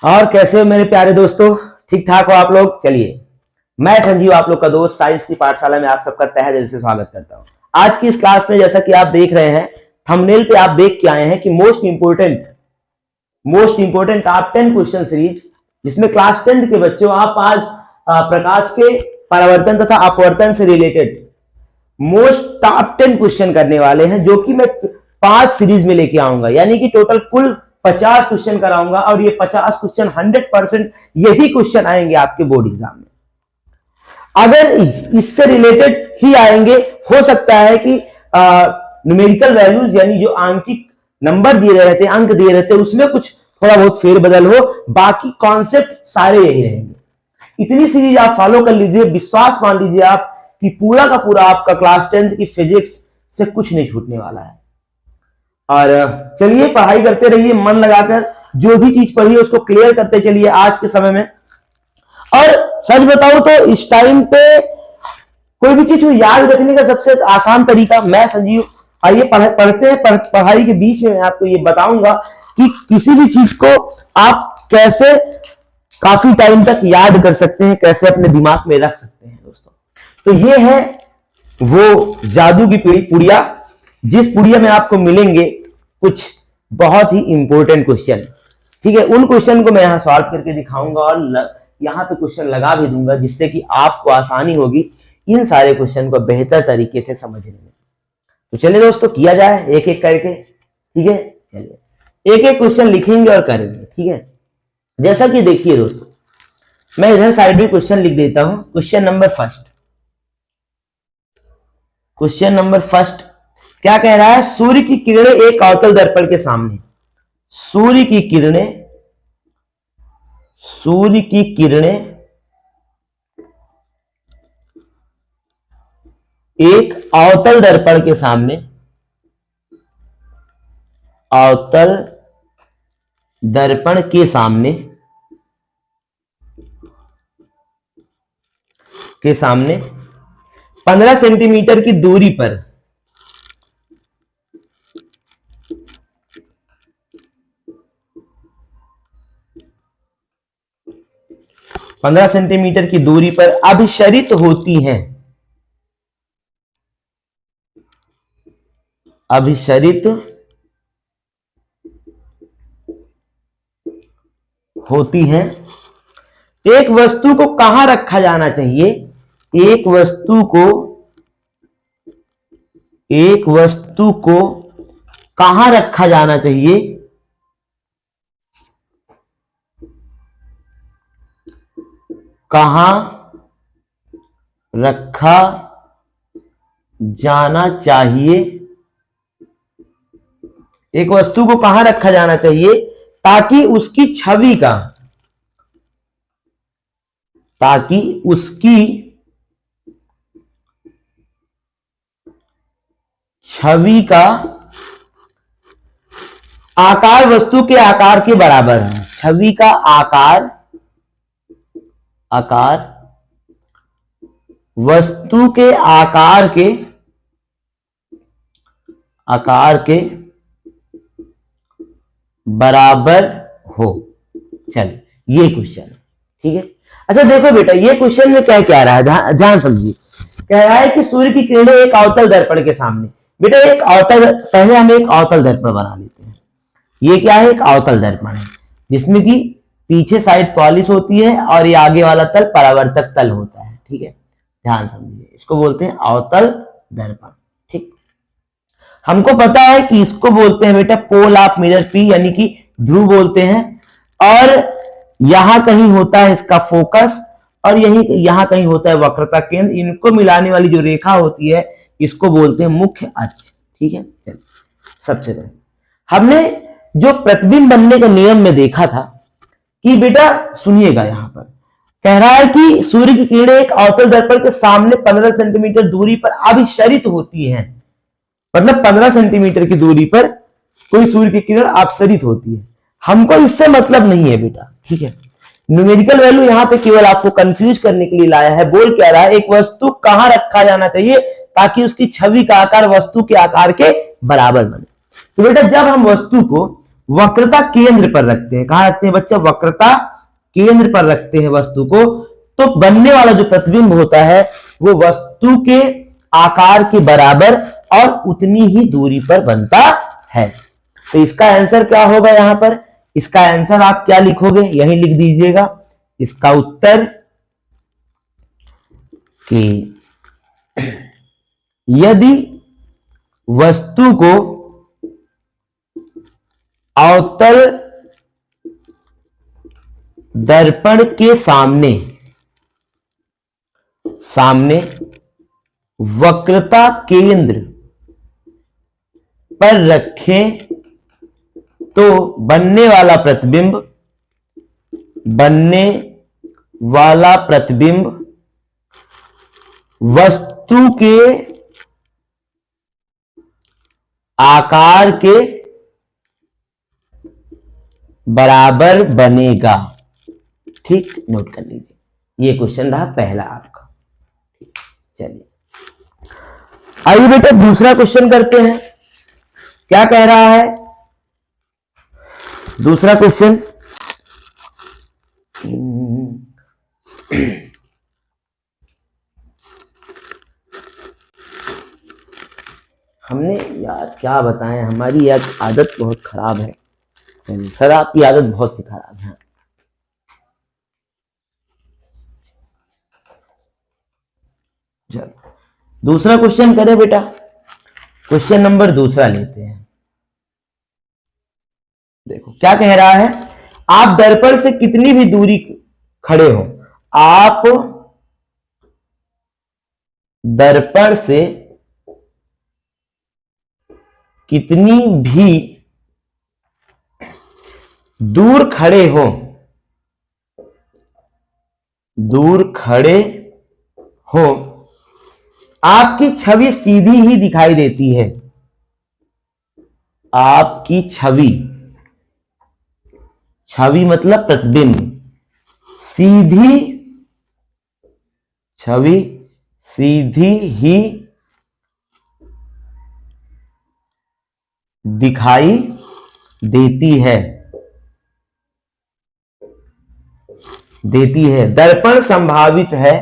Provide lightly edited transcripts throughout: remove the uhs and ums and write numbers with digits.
और कैसे हो मेरे प्यारे दोस्तों, ठीक ठाक हो आप लोग। चलिए, मैं संजीव आप लोग का दोस्त साइंस की पाठशाला में आप सबका तहे दिल से स्वागत करता हूं। आज की इस क्लास में जैसा कि आप देख रहे हैं, थंबनेल पे आप देख के आए हैं कि most important top 10 question series, जिसमें क्लास 10th के बच्चों आप आज प्रकाश के परावर्तन तथा अपवर्तन से रिलेटेड मोस्ट टॉप 10 क्वेश्चन करने वाले हैं, जो कि मैं 5 सीरीज में लेके आऊंगा। यानी कि टोटल कुल 50 क्वेश्चन कराऊंगा और ये 50 क्वेश्चन 100% यही क्वेश्चन आएंगे आपके बोर्ड एग्जाम में। अगर इससे रिलेटेड ही आएंगे, हो सकता है कि न्यूमेरिकल वैल्यूज यानी जो आंकिक नंबर दिए रहते हैं, अंक दिए रहते हैं, उसमें कुछ थोड़ा बहुत फेरबदल हो, बाकी कॉन्सेप्ट सारे यही रहेंगे। इतनी सीरीज आप फॉलो कर लीजिए, विश्वास मान लीजिए आप कि पूरा का पूरा आपका क्लास 10th की फिजिक्स से कुछ नहीं छूटने वाला है। और चलिए पढ़ाई करते रहिए मन लगाकर, जो भी चीज पढ़िए उसको क्लियर करते चलिए आज के समय में। और सच बताऊं तो इस टाइम पे कोई भी चीज को याद रखने का सबसे आसान तरीका, मैं संजीव, आइए पढ़ते हैं। पढ़ाई के बीच में मैं आपको ये बताऊंगा कि किसी भी चीज को आप कैसे काफी टाइम तक याद कर सकते हैं, कैसे अपने दिमाग में रख सकते हैं दोस्तों। तो ये है वो जादू की पुड़िया, जिस पुड़िया में आपको मिलेंगे कुछ बहुत ही इंपॉर्टेंट क्वेश्चन। ठीक है, उन क्वेश्चन को मैं यहां सॉल्व करके दिखाऊंगा और यहां पे क्वेश्चन लगा भी दूंगा, जिससे कि आपको आसानी होगी इन सारे क्वेश्चन को बेहतर तरीके से समझने में। तो चलिए दोस्तों, किया जाए एक एक करके। ठीक है, चलिए एक एक क्वेश्चन लिखेंगे और करेंगे। ठीक है, जैसा कि देखिए दोस्तों, मैं इधर साइड में क्वेश्चन लिख देता हूं। क्वेश्चन नंबर फर्स्ट क्या कह रहा है? सूर्य की किरणें एक अवतल दर्पण के सामने, सूर्य की किरणें एक अवतल दर्पण के सामने, अवतल दर्पण के सामने 15 सेंटीमीटर की दूरी पर 15 सेंटीमीटर की दूरी पर अभिसरित होती हैं, अभिसरित होती हैं। एक वस्तु को कहां रखा जाना चाहिए? एक वस्तु को कहां रखा जाना चाहिए? कहां रखा जाना चाहिए? एक वस्तु को कहां रखा जाना चाहिए ताकि उसकी छवि का आकार वस्तु के आकार के बराबर है। छवि का आकार वस्तु के आकार के बराबर हो। चलिए, ये क्वेश्चन। ठीक है, अच्छा देखो बेटा, ये क्वेश्चन में क्या कह रहा है, ध्यान समझिए। कह रहा है कि सूर्य की किरणें एक अवतल दर्पण के सामने। बेटा पहले हम एक अवतल दर्पण बना लेते हैं। ये क्या है? एक अवतल दर्पण है, जिसमें कि पीछे साइड पॉलिश होती है और ये आगे वाला तल परावर्तक तल होता है। ठीक है, ध्यान समझिए, इसको बोलते हैं अवतल दर्पण। ठीक, हमको पता है कि इसको बोलते हैं बेटा पोल ऑफ मिरर पी, यानी कि ध्रुव बोलते हैं। और यहां कहीं होता है इसका फोकस और यहां कहीं होता है वक्रता केंद्र। इनको मिलाने वाली जो रेखा होती है इसको बोलते हैं मुख्य अक्ष। ठीक है, चलिए सबसे पहले हमने जो प्रतिबिंब बनने का नियम में देखा था कि बेटा सुनिएगा, यहां पर कह रहा है कि सूर्य की किरणें एक अवतल दर्पण के सामने 15 सेंटीमीटर दूरी पर अभिसरित होती हैं। मतलब 15 सेंटीमीटर की दूरी पर कोई सूर्य की किरण अपसरित होती है। हमको इससे मतलब नहीं है बेटा। ठीक है, न्यूमेरिकल वैल्यू यहां पे केवल आपको कंफ्यूज करने के लिए लाया है। बोल क्या रहा है? एक वस्तु कहां रखा जाना चाहिए ताकि उसकी छवि का आकार वस्तु के आकार के बराबर बने। तो बेटा जब हम वस्तु को वक्रता केंद्र पर रखते हैं। कहां रखते हैं बच्चा? वक्रता केंद्र पर रखते हैं वस्तु को, तो बनने वाला जो प्रतिबिंब होता है वो वस्तु के आकार के बराबर और उतनी ही दूरी पर बनता है। तो इसका आंसर क्या होगा? यहां पर इसका आंसर आप क्या लिखोगे? यही लिख दीजिएगा। इसका उत्तर कि यदि वस्तु को अवतल दर्पण के सामने वक्रता केंद्र पर रखें तो बनने वाला प्रतिबिंब वस्तु के आकार के बराबर बनेगा। ठीक, नोट कर लीजिए। ये क्वेश्चन रहा पहला आपका। चलिए आइए बेटा दूसरा क्वेश्चन करते हैं। क्या कह रहा है दूसरा क्वेश्चन? हमने यार क्या बताएं, हमारी यार आदत बहुत खराब है सर, आपकी आदत बहुत सी खराब है। चलो दूसरा क्वेश्चन करें बेटा। क्वेश्चन नंबर दूसरा लेते हैं। देखो क्या कह रहा है, आप दर्पण से कितनी भी दूरी खड़े हो, आप दर्पण से कितनी भी दूर खड़े हो आपकी छवि सीधी ही दिखाई देती है। आपकी छवि मतलब प्रतिबिंब, छवि सीधी ही दिखाई देती है। दर्पण संभावित है।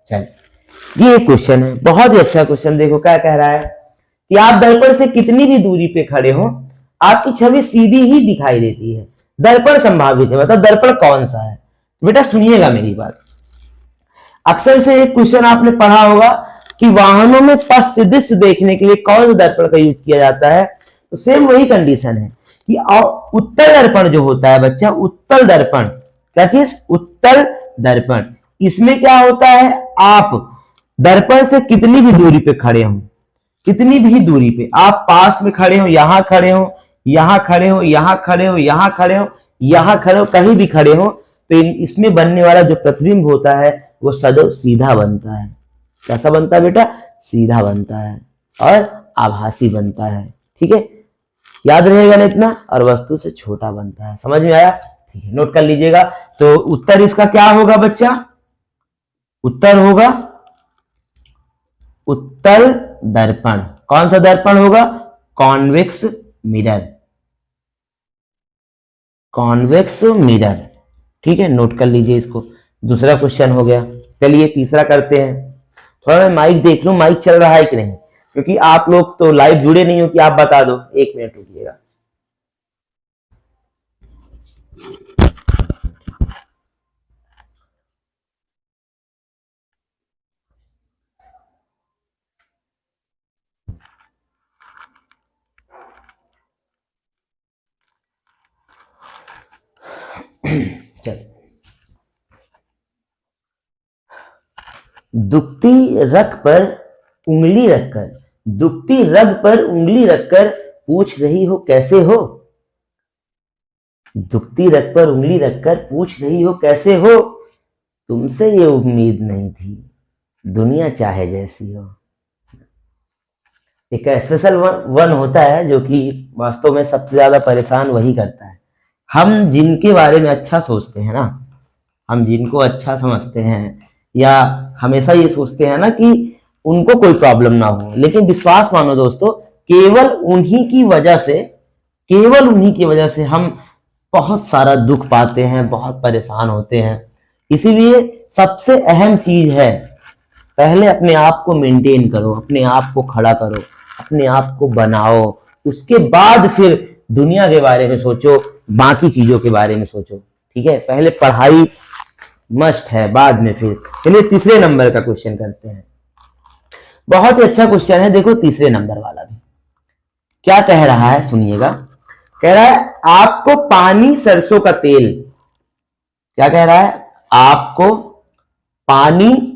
चल ये क्वेश्चन है, बहुत ही अच्छा क्वेश्चन। देखो क्या कह रहा है कि आप दर्पण से कितनी भी दूरी पे खड़े हो आपकी छवि सीधी ही दिखाई देती है। दर्पण संभावित है मतलब दर्पण कौन सा है? बेटा सुनिएगा मेरी बात। अक्सर से एक क्वेश्चन आपने पढ़ा होगा कि वाहनों में पथ से दृश्य देखने के लिए कौन सा दर्पण का यूज किया जाता है। तो सेम वही कंडीशन है कि उत्तल दर्पण जो होता है बच्चा, उत्तल दर्पण, क्या चीज? उत्तल दर्पण। इसमें क्या होता है, आप दर्पण से कितनी भी दूरी पे खड़े हो, कितनी भी दूरी पे, आप पास में खड़े हो, यहां खड़े हो, यहां खड़े हो, यहां खड़े हो, यहां खड़े हो, यहां खड़े हो, कहीं भी खड़े हो, तो इसमें बनने वाला जो प्रतिबिंब होता है वो सदैव सीधा बनता है। कैसा बनता है बेटा? सीधा बनता है और आभासी बनता है। ठीक है, याद रहेगा ना इतना। और वस्तु से छोटा बनता है। समझ में आया? ठीक है, नोट कर लीजिएगा। तो उत्तर इसका क्या होगा बच्चा? उत्तर होगा उत्तल दर्पण। कौन सा दर्पण होगा? Convex mirror. ठीक है, नोट कर लीजिए इसको। दूसरा क्वेश्चन हो गया। चलिए तीसरा करते हैं। थोड़ा मैं माइक देख लूं, माइक चल रहा है कि नहीं, क्योंकि आप लोग तो लाइव जुड़े नहीं हो कि आप बता दो। 1 मिनट रुकिएगा। चल, दुखती रग पर उंगली रखकर पूछ रही हो कैसे हो। दुखती रग पर उंगली रखकर पूछ रही हो कैसे हो। तुमसे ये उम्मीद नहीं थी, दुनिया चाहे जैसी हो। एक स्पेशल वन होता है जो कि वास्तव में सबसे ज्यादा परेशान वही करता है। हम जिनके बारे में अच्छा सोचते हैं ना, हम जिनको अच्छा समझते हैं, या हमेशा ये सोचते हैं ना कि उनको कोई प्रॉब्लम ना हो। लेकिन विश्वास मानो दोस्तों, केवल उन्हीं की वजह से, केवल उन्हीं की वजह से हम बहुत सारा दुख पाते हैं, बहुत परेशान होते हैं। इसीलिए सबसे अहम चीज है, पहले अपने आप को मेंटेन करो, अपने आप को खड़ा करो, अपने आप को बनाओ, उसके बाद फिर दुनिया के बारे में सोचो, बाकी चीजों के बारे में सोचो। ठीक है, पहले पढ़ाई मस्ट है, बाद में फिर। चलिए तीसरे नंबर का क्वेश्चन करते हैं। बहुत ही अच्छा क्वेश्चन है, देखो तीसरे नंबर वाला भी क्या कह रहा है, सुनिएगा। कह रहा है आपको पानी सरसों का तेल, क्या कह रहा है, आपको पानी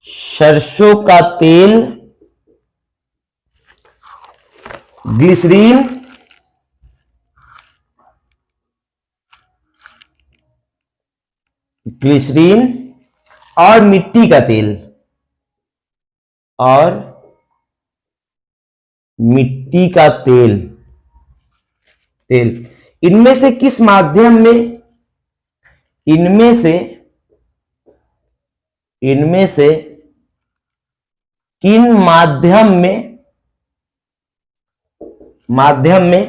सरसों का तेल, ग्लिसरीन, ग्लिसरीन और मिट्टी का तेल, और मिट्टी का तेल, इनमें से किस माध्यम में, इनमें से किन माध्यम में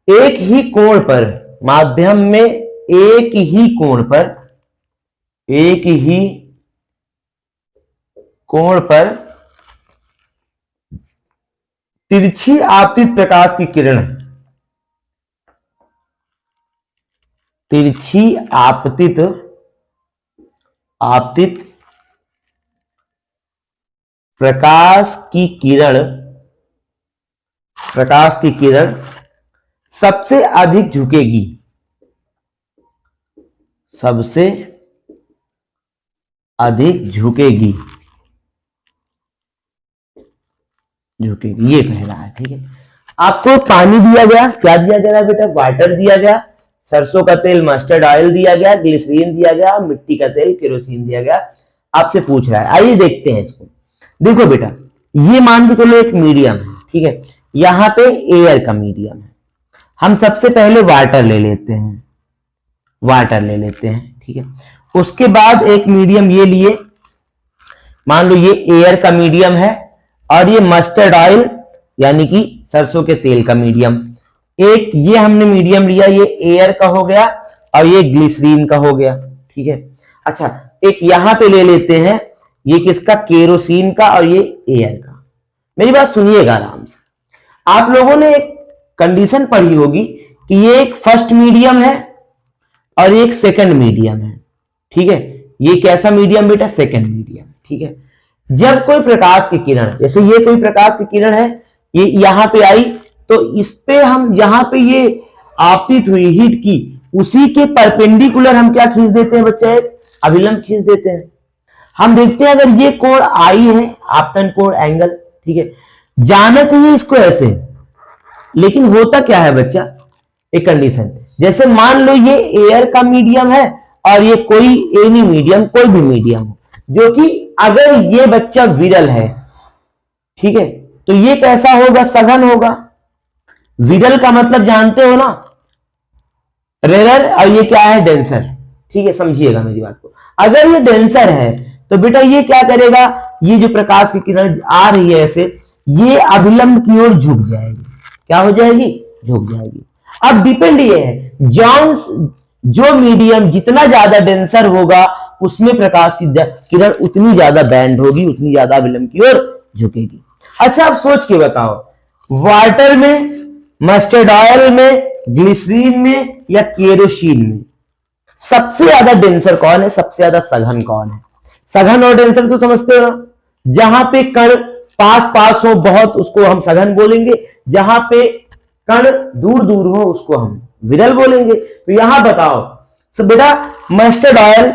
एक ही कोण पर, माध्यम में एक ही कोण पर तिरछी आपतित प्रकाश की किरण, तिरछी आपतित प्रकाश की किरण सबसे अधिक झुकेगी, सबसे अधिक झुकेगी, ये कह रहा है। ठीक है, आपको पानी दिया गया, क्या दिया गया बेटा, वाटर दिया गया, सरसों का तेल मस्टर्ड ऑयल दिया गया, ग्लिसरीन दिया गया, मिट्टी का तेल केरोसिन दिया गया। आपसे पूछ रहा है, आइए देखते हैं इसको। देखो बेटा, ये मान के चलो एक मीडियम है, ठीक है, यहां पे एयर का मीडियम है। हम सबसे पहले वाटर ले लेते हैं, ठीक है। उसके बाद एक मीडियम ये लिए, मान लो ये एयर का मीडियम है, और ये मस्टर्ड ऑयल यानी कि सरसों के तेल का मीडियम। एक ये हमने मीडियम लिया, ये एयर का हो गया और ये ग्लिसरीन का हो गया। ठीक है, अच्छा एक यहां पे ले लेते हैं, ये किसका, केरोसिन का, और ये एयर का। मेरी बात सुनिएगा आराम से। आप लोगों ने एक कंडीशन पढ़ी होगी कि ये एक फर्स्ट मीडियम है और एक सेकंड मीडियम है। ठीक है, ये कैसा मीडियम बेटा, सेकंड मीडियम। ठीक है, जब कोई प्रकाश की किरण, जैसे ये कोई प्रकाश की किरण है, ये यहां पे आई, तो इस पे हम यहां पे ये आपतित हुई हीट की, उसी के परपेंडिकुलर हम क्या खींच देते हैं बच्चे, अभिलंब खींच देते हैं। हम देखते हैं अगर ये कोण आई है, आपतन कोण एंगल, ठीक है, जाना चाहिए इसको ऐसे, लेकिन होता क्या है बच्चा, एक कंडीशन, जैसे मान लो ये एयर का मीडियम है और ये कोई एनी मीडियम, कोई भी मीडियम हो, जो कि अगर ये बच्चा विरल है, ठीक है, तो ये कैसा होगा, सघन होगा। विरल का मतलब जानते हो ना, रेरर, और ये क्या है, डेंसर। ठीक है, समझिएगा मेरी बात को। अगर ये डेंसर है तो बेटा ये क्या करेगा, ये जो प्रकाश की किरण आ रही है ऐसे, ये अभिलंब की ओर झुक जाएगी। क्या हो जाएगी, झुक जाएगी। अब डिपेंड ये है, जो मीडियम जितना ज्यादा डेंसर होगा, उसमें प्रकाश की किरण उतनी ज्यादा बैंड होगी, उतनी ज्यादा अभिलंब की ओर झुकेगी। अच्छा आप सोच के बताओ, वाटर में, मस्टर्ड ऑयल में, ग्लिसरीन में या केरोसिन में सबसे ज्यादा डेंसर कौन है, सबसे ज्यादा सघन कौन है। सघन और डेंसर तो समझते हो ना, जहां पे कण पास हो बहुत, उसको हम सघन बोलेंगे, जहां पे कण दूर दूर हो उसको हम विरल बोलेंगे। तो यहां बताओ सब बेटा, मस्टर्ड ऑयल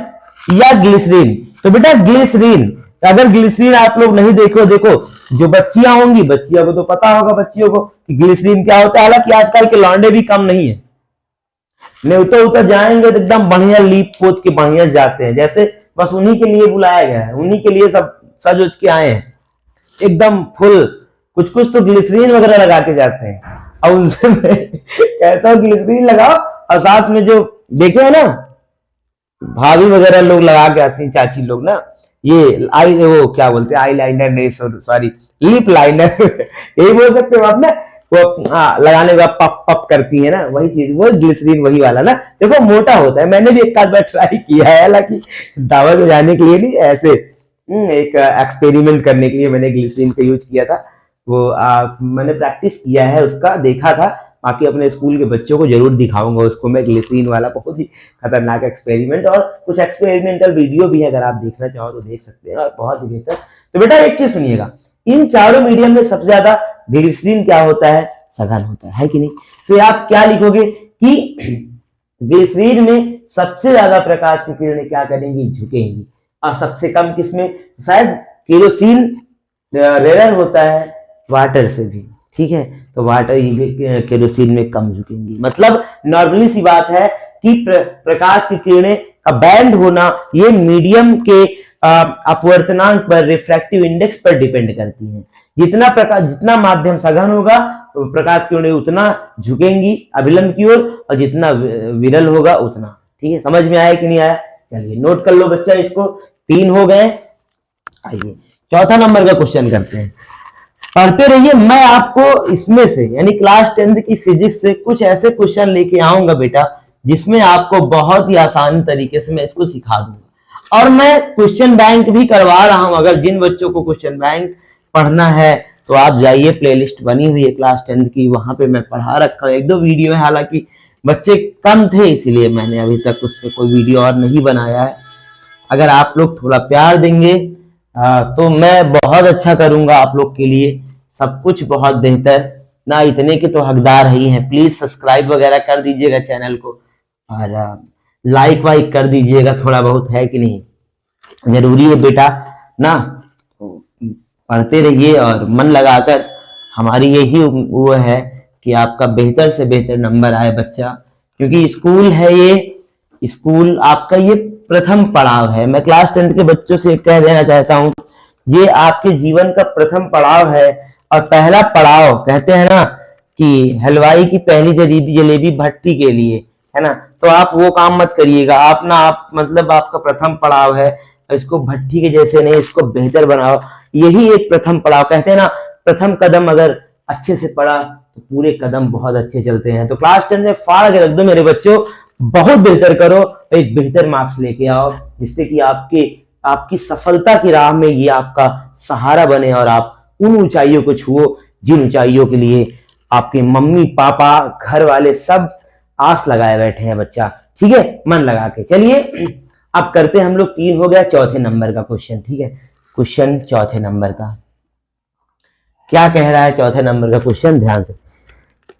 या ग्लिसरीन, तो बेटा ग्लिसरीन। अगर ग्लिसरीन आप लोग नहीं देखो, देखो जो बच्चियां होंगी, बच्चियों को तो पता होगा, बच्चियों को कि ग्लिसरीन क्या होता है। हालांकि आजकल के लौंडे भी कम नहीं है, नहीं उतर जाएंगे तो एकदम बढ़िया लीप पोत के बढ़िया जाते हैं, जैसे बस उन्हीं के लिए बुलाया गया है, उन्हीं के लिए सब सज उज के आए हैं एकदम फुल। कुछ तो ग्लिसरीन वगैरह लगा के जाते हैं, और उनसे मैं कहता हूँ ग्लिसरीन लगाओ, और साथ में जो देखे है ना भाभी वगैरह लोग लगा के आती हैं, चाची लोग ना, ये आई वो क्या बोलते हैं, आई लाइनर नहीं, सॉरी लिप लाइनर यही बोल सकते हो आप ना, वो लगाने के बाद पप पप करती है ना, वही चीज, वो ग्लिसरीन वही वाला ना, देखो मोटा होता है। मैंने भी एक आध बार ट्राई किया है, हालांकि दावा में जाने के लिए नहीं, ऐसे एक एक्सपेरिमेंट करने के लिए मैंने ग्लिसरीन का यूज किया था। वो मैंने प्रैक्टिस किया है उसका, देखा था। बाकी अपने स्कूल के बच्चों को जरूर दिखाऊंगा उसको मैं, ग्लिसरीन वाला बहुत ही खतरनाक एक्सपेरिमेंट, और कुछ एक्सपेरिमेंटल वीडियो भी है, अगर आप देखना चाहो तो देख सकते हैं, और बहुत ही बेहतर। तो बेटा एक चीज सुनिएगा, इन चारों मीडियम में सबसे ज्यादा ग्लिसरीन क्या होता है, सघन होता है कि नहीं। तो आप क्या लिखोगे कि ग्लिसरीन में सबसे ज्यादा प्रकाश की किरणें क्या करेंगी, झुकेंगी, और सबसे कम किसमें, शायद केरोसिन रेयर होता है वाटर से भी, ठीक है। तो वाटर केरोसिन में कम झुकेंगी, मतलब नॉर्मली सी बात है कि प्रकाश की किरणें का बैंड होना ये मीडियम के अपवर्तनांक पर, रिफ्रैक्टिव इंडेक्स पर डिपेंड करती है। जितना प्रकाश, जितना माध्यम सघन होगा तो प्रकाश की किरणें उतना झुकेंगी अभिलंब की ओर, और जितना विरल होगा उतना, ठीक है। समझ में आया कि नहीं आया, चलिए नोट कर लो बच्चा इसको, 3 हो गए। आइए चौथा नंबर का क्वेश्चन करते हैं, पढ़ते रहिए। मैं आपको इसमें से यानी क्लास 10th की फिजिक्स से कुछ ऐसे क्वेश्चन लेके आऊंगा बेटा, जिसमें आपको बहुत ही आसान तरीके से मैं इसको सिखा दूंगा, और मैं क्वेश्चन बैंक भी करवा रहा हूं। अगर जिन बच्चों को क्वेश्चन बैंक पढ़ना है तो आप जाइए, प्लेलिस्ट बनी हुई है क्लास 10th की, वहां पे मैं पढ़ा रखा हूँ। 1-2 वीडियो है, हालांकि बच्चे कम थे इसलिए मैंने अभी तक उस पर कोई वीडियो और नहीं बनाया है। अगर आप लोग थोड़ा प्यार देंगे तो मैं बहुत अच्छा करूंगा आप लोग के लिए, सब कुछ बहुत बेहतर ना, इतने के तो हकदार ही हैं। प्लीज सब्सक्राइब वगैरह कर दीजिएगा चैनल को, और लाइक वाइक कर दीजिएगा, थोड़ा बहुत है कि नहीं, जरूरी है बेटा ना। तो पढ़ते रहिए और मन लगाकर, हमारी यही वो है कि आपका बेहतर से बेहतर नंबर आए बच्चा, क्योंकि स्कूल है ये, स्कूल आपका ये प्रथम पड़ाव है। मैं क्लास 10th के बच्चों से कह देना चाहता हूं, ये आपके जीवन का प्रथम पड़ाव है, और पहला पड़ाव कहते हैं ना कि हलवाई की पहली जलेबी भट्टी के लिए, है ना। तो आप वो काम मत करिएगा, आप ना, आप मतलब आपका प्रथम पड़ाव है, इसको भट्टी के जैसे नहीं, इसको बेहतर बनाओ, यही एक प्रथम पड़ाव। कहते हैं ना, प्रथम कदम अगर अच्छे से पड़ा तो पूरे कदम बहुत अच्छे चलते हैं। तो क्लास 10 में फाड़ के रख दो मेरे बच्चों, बहुत बेहतर करो, एक बेहतर मार्क्स लेके आओ, जिससे कि आपकी सफलता की राह में ये आपका सहारा बने, और आप उन ऊंचाइयों को छुओ जिन ऊंचाइयों के लिए आपके मम्मी पापा घर वाले सब आस लगाए बैठे हैं बच्चा, ठीक है, मन लगा के। चलिए अब करते हैं हम लोग, 3 हो गया, चौथे नंबर का क्वेश्चन, ठीक है। क्वेश्चन चौथे नंबर का क्या कह रहा है, चौथे नंबर का क्वेश्चन ध्यान से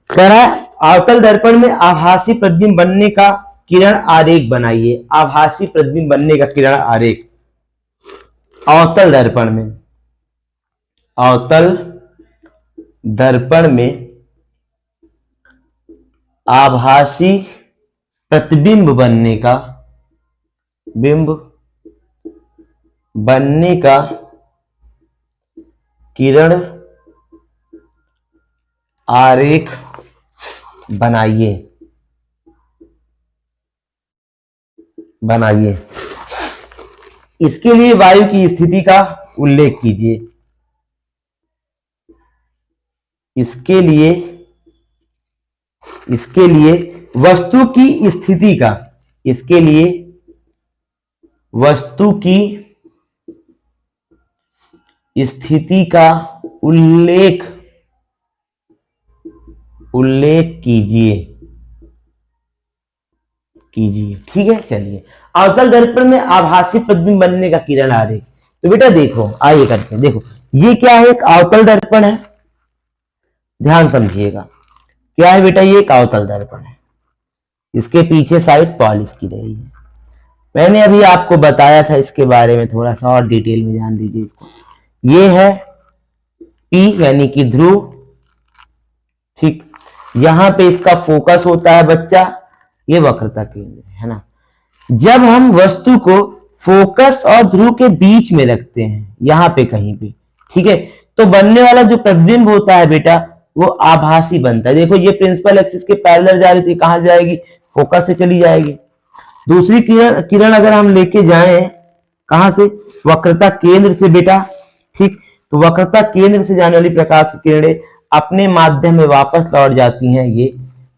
कह रहा है, अवतल दर्पण में आभासी प्रतिबिंब बनने का किरण आरेख बनाइए। आभासी प्रतिबिंब बनने का किरण आरेख अवतल दर्पण में, अवतल दर्पण में आभासी प्रतिबिंब बनने का, बिंब बनने का किरण आरेख बनाइए, बनाइए। इसके लिए वायु की स्थिति का उल्लेख कीजिए। इसके लिए वस्तु की स्थिति का, इसके लिए वस्तु की स्थिति का उल्लेख कीजिए, ठीक है। चलिए, अवतल दर्पण में आभासी प्रतिबिंब बनने का किरण आरेख। तो बेटा देखो, आइए करते हैं, देखो ये क्या है, एक अवतल दर्पण है, ध्यान समझिएगा, क्या है बेटा, ये एक अवतल दर्पण है, इसके पीछे साइड पॉलिश की रही है। मैंने अभी आपको बताया था इसके बारे में, थोड़ा सा और डिटेल में जान लीजिए इसको। ये है P यानी कि ध्रुव, ठीक, यहां पे इसका फोकस होता है बच्चा, ये वक्रता केंद्र है ना। जब हम वस्तु को फोकस और ध्रुव के बीच में रखते हैं, यहां पे कहीं पे, ठीक है, तो बनने वाला जो प्रतिबिंब होता है बेटा वो आभासी बनता है। देखो ये प्रिंसिपल एक्सिस के पैरेलल जा रही थी, कहां जाएगी, फोकस से चली जाएगी। दूसरी किरण किरण अगर हम लेके जाएं कहां से, वक्रता केंद्र से बेटा, ठीक, तो वक्रता केंद्र से जाने वाली प्रकाश की किरणें अपने माध्यम में वापस लौट जाती हैं ये,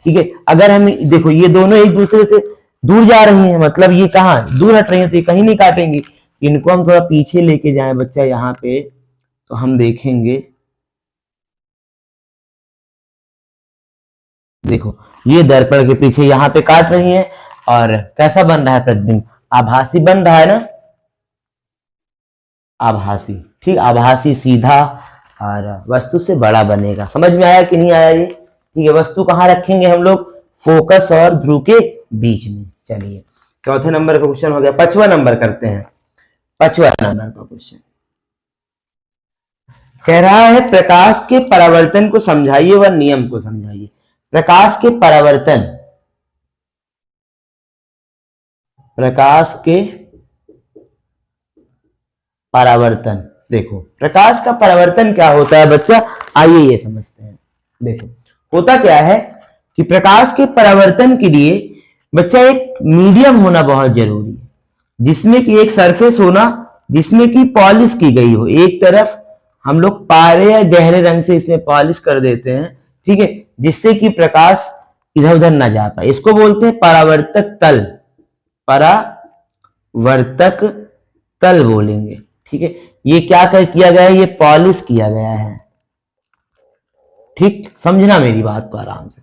ठीक है। अगर हम देखो ये दोनों एक दूसरे से दूर जा रही हैं, मतलब ये कहां दूर हट रही है, तो ये कहीं नहीं काटेंगी। इनको हम थोड़ा पीछे लेके जाएं बच्चा यहाँ पे, तो हम देखेंगे, देखो ये दर्पण के पीछे यहाँ पे काट रही है, और कैसा बन रहा है प्रतिबिंब, आभासी बन रहा है ना, आभासी, ठीक, आभासी सीधा और वस्तु से बड़ा बनेगा। समझ में आया कि नहीं आया ये, ठीक है। वस्तु कहाँ रखेंगे हम लोग, फोकस और ध्रुव के बीच में। चलिए चौथे नंबर का क्वेश्चन हो गया, पांचवा नंबर करते हैं। पांचवा नंबर का क्वेश्चन कह रहा है प्रकाश के परावर्तन को समझाइए व नियम को समझाइए। प्रकाश के परावर्तन, प्रकाश के परावर्तन, देखो प्रकाश का परावर्तन क्या होता है बच्चा, आइए ये समझते हैं। देखो होता क्या है कि प्रकाश के परावर्तन के लिए बच्चा एक मीडियम होना बहुत जरूरी है, जिसमें कि एक सरफेस होना जिसमें कि पॉलिश की गई हो। एक तरफ हम लोग पारे या गहरे रंग से इसमें पॉलिश कर देते हैं, ठीक है, जिससे कि प्रकाश इधर उधर ना जा पाए। इसको बोलते हैं परावर्तक तल, परावर्तक तल बोलेंगे, ठीक है। ये क्या किया गया है, ये पॉलिश किया गया है, ठीक, समझना मेरी बात को आराम से।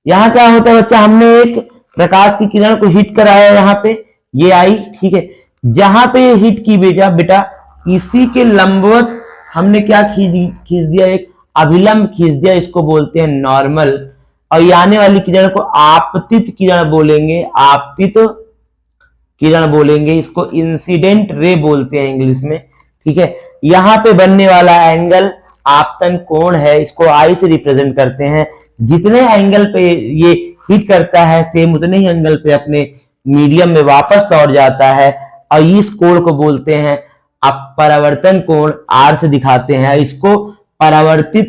यहां क्या होता है बच्चा, हमने एक प्रकाश की किरण को हिट कराया, यहाँ पे ये आई, ठीक है। जहां पे हिट की बेटा इसी के लंबवत हमने क्या खींच दिया, एक अभिलंब खींच दिया, इसको बोलते हैं नॉर्मल। और ये आने वाली किरण को आपतित किरण बोलेंगे, आपतित किरण बोलेंगे, इसको इंसिडेंट रे बोलते हैं इंग्लिश में, ठीक है। यहां पे बनने वाला एंगल आपतन कोण है, इसको आई से रिप्रेजेंट करते हैं। जितने एंगल पे ये हिट करता है सेम उतने ही एंगल पे अपने मीडियम में वापस लौट जाता है, और इस कोण को बोलते हैं आप परावर्तन कोण, आर से दिखाते हैं इसको। परावर्तित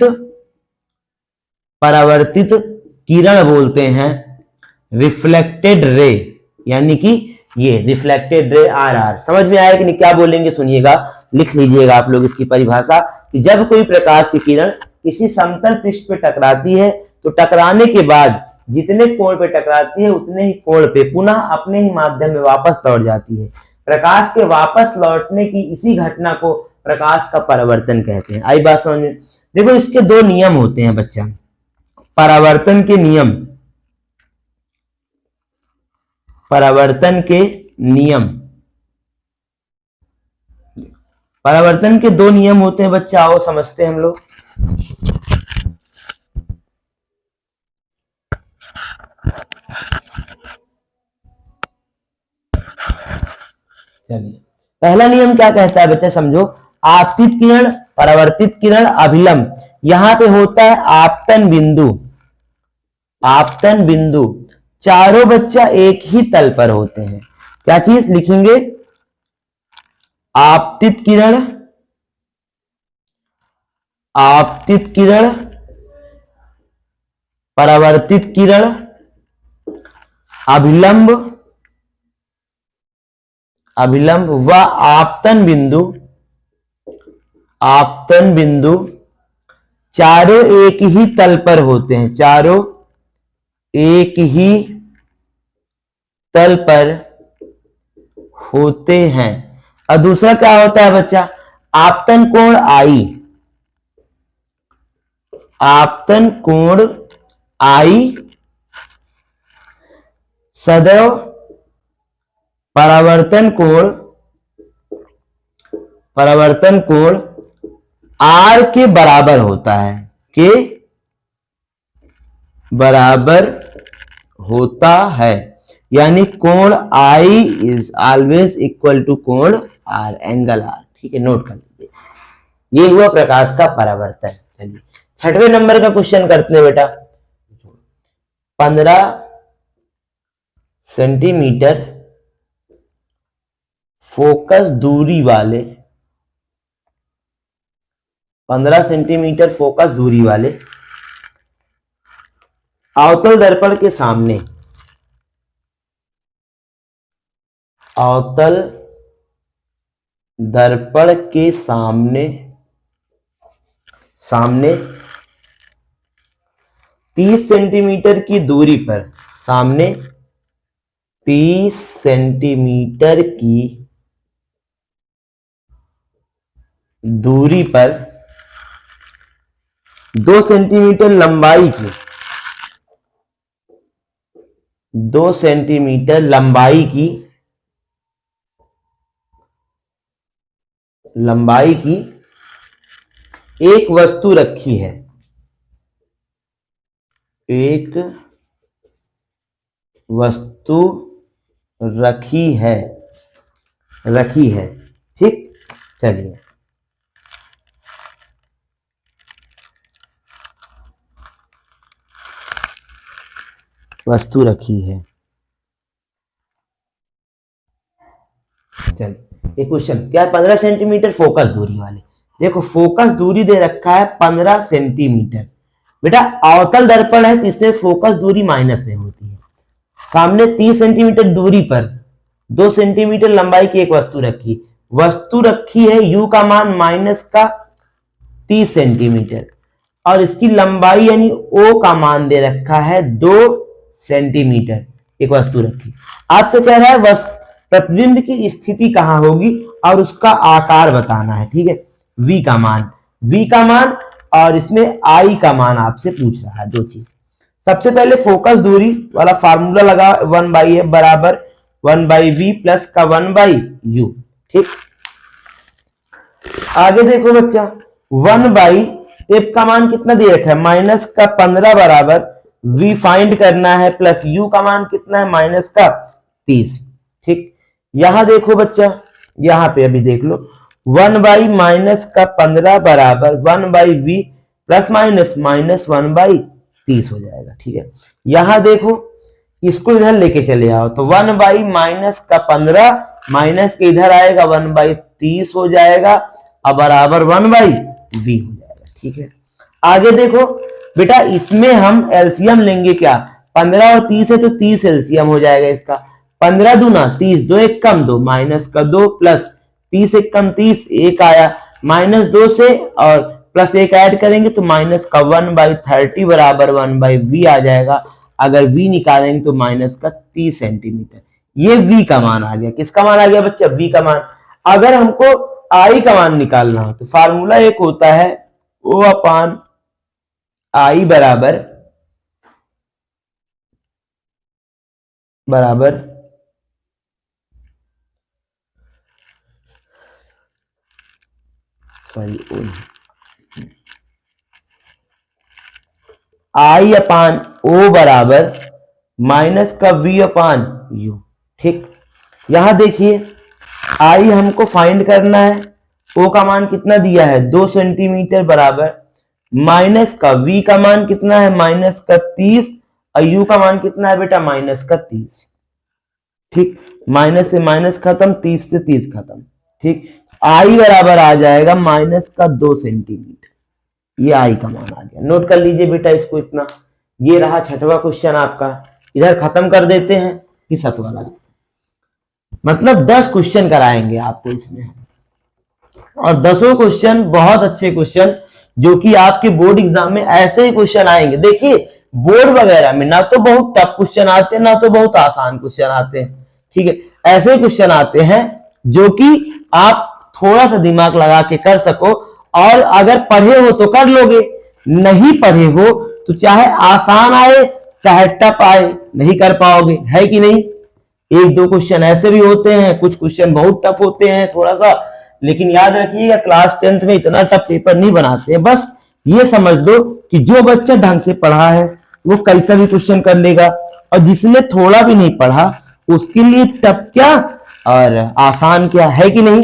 किरण बोलते हैं रिफ्लेक्टेड रे, यानी कि ये रिफ्लेक्टेड रे आर आर। समझ में आया कि नहीं, क्या बोलेंगे सुनिएगा, लिख लीजिएगा आप लोग इसकी परिभाषा, कि जब कोई प्रकाश की किरण किसी समतल पृष्ठ पे टकराती है, तो टकराने के बाद जितने कोण पे टकराती है उतने ही कोण पे पुनः अपने ही माध्यम में वापस लौट जाती है। प्रकाश के वापस लौटने की इसी घटना को प्रकाश का परावर्तन कहते हैं। आई बात समझ में। देखो इसके दो नियम होते हैं बच्चा, परावर्तन के नियम, परावर्तन के नियम, परावर्तन के दो नियम होते हैं बच्चा, आओ समझते हैं हम लोग। चलिए पहला नियम क्या कहता है बच्चा, समझो। आपतित किरण, परावर्तित किरण, अभिलंब, यहां पे होता है आपतन बिंदु, आपतन बिंदु चारों बच्चा एक ही तल पर होते हैं। क्या चीज लिखेंगे, आपतित किरण, आपतित किरण, परावर्तित किरण, अभिलंब, अभिलंब व आपतन बिंदु, आपतन बिंदु चारों एक ही तल पर होते हैं, चारों एक ही तल पर होते हैं। और दूसरा क्या होता है बच्चा, आपतन कोण आई, आपतन कोण आई सदैव परावर्तन कोण, परावर्तन कोण आर के बराबर होता है, के बराबर होता है। यानी कोण I is always equal to कोण आर, एंगल आर, ठीक है, नोट कर लीजिए। ये हुआ प्रकाश का परावर्तन। चलिए छठवें नंबर का क्वेश्चन करते हैं बेटा। 15 सेंटीमीटर फोकस दूरी वाले, 15 सेंटीमीटर फोकस दूरी वाले अवतल दर्पण के सामने अवतल दर्पण के सामने 30 सेंटीमीटर की दूरी पर, सामने 30 सेंटीमीटर की दूरी पर 2 सेंटीमीटर लंबाई की, 2 सेंटीमीटर लंबाई की एक वस्तु रखी है, एक वस्तु रखी है, ठीक। चलिए, वस्तु रखी है। चलिए, ये क्वेश्चन क्या है, 15 सेंटीमीटर फोकस दूरी वाले। देखो फोकस दूरी दे रखा है 15 सेंटीमीटर। बेटा अवतल दर्पण है तो इससे फोकस दूरी माइनस में होती है। सामने 30 सेंटीमीटर दूरी पर 2 सेंटीमीटर लंबाई की एक वस्तु रखी है, यू का मान माइनस का 30 सेंटीमीटर और इसकी लंबाई यानी ओ का मान दे रखा है 2 सेंटीमीटर, एक वस्तु रखी। आपसे कह रहा है प्रतिबिंब की स्थिति कहां होगी और उसका आकार बताना है, ठीक है। v का मान और इसमें I का मान आपसे पूछ रहा है, दो चीज। सबसे पहले फोकस दूरी वाला फार्मूला लगा, 1/f बराबर 1/v प्लस का 1/u, ठीक। आगे देखो बच्चा, 1/f का मान कितना दे रखा है, माइनस का 15 बराबर v फाइंड करना है प्लस u का मान कितना है, माइनस का 30, ठीक। यहां देखो बच्चा, यहां पे अभी देख लो, 1/माइनस का 15 बराबर 1/v प्लस माइनस माइनस 1/30 हो जाएगा, ठीक है। यहां देखो, इसको इधर लेके चले आओ तो 1/माइनस का 15 माइनस के इधर आएगा 1/30 हो जाएगा और बराबर 1/v हो जाएगा, ठीक है। आगे देखो बेटा, इसमें हम एलसीएम लेंगे, क्या 15 और 30 है तो 30 एलसीएम हो जाएगा इसका, 15 दूना 30, 2 एक कम 2, माइनस का 2 प्लस 30 एक कम 30, एक आया माइनस 2 से और प्लस एक ऐड करेंगे तो माइनस का 1/30 बराबर 1/v आ जाएगा। अगर v निकालेंगे तो माइनस का 30 सेंटीमीटर। ये v का मान आ गया। किसका मान आ गया बच्चा, v का मान। अगर हमको i का मान निकालना हो तो फार्मूला एक होता है O/I बराबर I/O बराबर माइनस का V/U, ठीक। यहां देखिए, I हमको फाइंड करना है, O का मान कितना दिया है 2 सेंटीमीटर बराबर माइनस का V का मान कितना है माइनस का 30 और U का मान कितना है बेटा माइनस का 30, ठीक। माइनस से माइनस खत्म, 30 से 30 खत्म, ठीक। I बराबर आ जाएगा माइनस का 2 सेंटीमीटर। ये I का मान आ गया। नोट कर लीजिए बेटा इसको इतना। ये रहा छठवां क्वेश्चन आपका। इधर खत्म कर देते हैं कि सातवां वाला, मतलब 10 क्वेश्चन कराएंगे आपको इसमें, और 10 क्वेश्चन बहुत अच्छे क्वेश्चन जो कि आपके बोर्ड एग्जाम में ऐसे ही क्वेश्चन आएंगे। देखिए बोर्ड वगैरह में ना तो बहुत टफ क्वेश्चन आते हैं ना तो बहुत आसान क्वेश्चन आते हैं, ठीक है। ऐसे क्वेश्चन आते हैं जो कि आप थोड़ा सा दिमाग लगा के कर सको, और अगर पढ़े हो तो कर लोगे, नहीं पढ़े हो तो चाहे आसान आए चाहे टफ आए नहीं कर पाओगे, है कि नहीं। एक दो क्वेश्चन ऐसे भी होते हैं, कुछ क्वेश्चन बहुत टफ होते हैं थोड़ा सा, लेकिन याद रखिएगा क्लास 10th में इतना टफ पेपर नहीं बनाते हैं। बस ये समझ लो कि जो बच्चा ढंग से पढ़ा है वो कैसा भी क्वेश्चन कर लेगा, और जिसने थोड़ा भी नहीं पढ़ा उसके लिए टफ क्या और आसान क्या, है कि नहीं।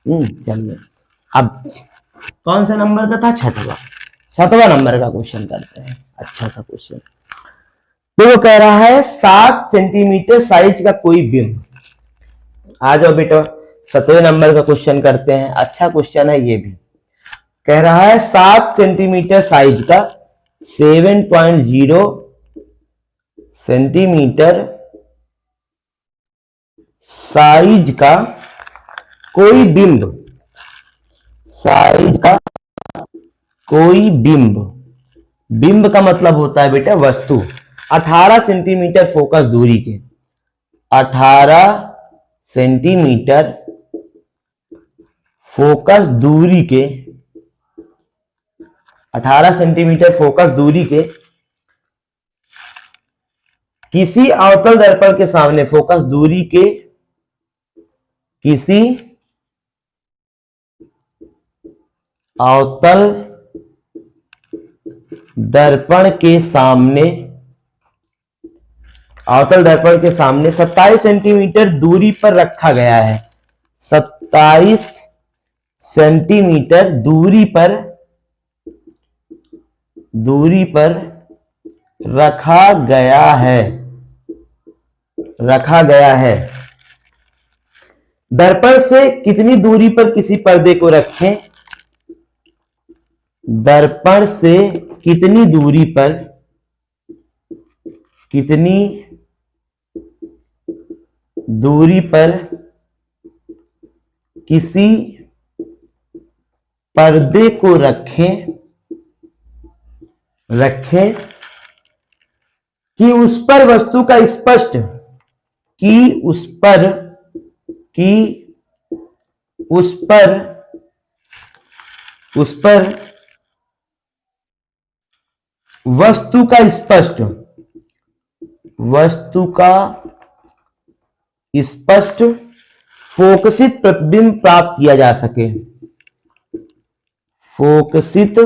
चलिए अब कौन सा नंबर का था, छठवां। 7वां नंबर का क्वेश्चन करते हैं। अच्छा सा क्वेश्चन, तो वो कह रहा है 7 सेंटीमीटर साइज का कोई बिंब। आ जाओ बेटा 7वें नंबर का क्वेश्चन करते हैं। अच्छा क्वेश्चन है ये भी। कह रहा है 7 सेंटीमीटर साइज का 7.0 सेंटीमीटर साइज का कोई बिंब, साइज का कोई बिंब, बिंब का मतलब होता है बेटा वस्तु, 18 सेंटीमीटर फोकस दूरी के, 18 सेंटीमीटर फोकस दूरी के, 18 सेंटीमीटर फोकस दूरी के किसी अवतल दर्पण के सामने, फोकस दूरी के किसी अवतल दर्पण के सामने, अवतल दर्पण के सामने 27 सेंटीमीटर दूरी पर रखा गया है, 27 सेंटीमीटर दूरी पर रखा गया है, रखा गया है। दर्पण से कितनी दूरी पर किसी पर्दे को रखें, दर्पण से कितनी दूरी पर, कितनी दूरी पर किसी पर्दे को रखें कि उस पर वस्तु का स्पष्ट, उस पर वस्तु का स्पष्ट फोकसित प्रतिबिंब प्राप्त किया जा सके, फोकसित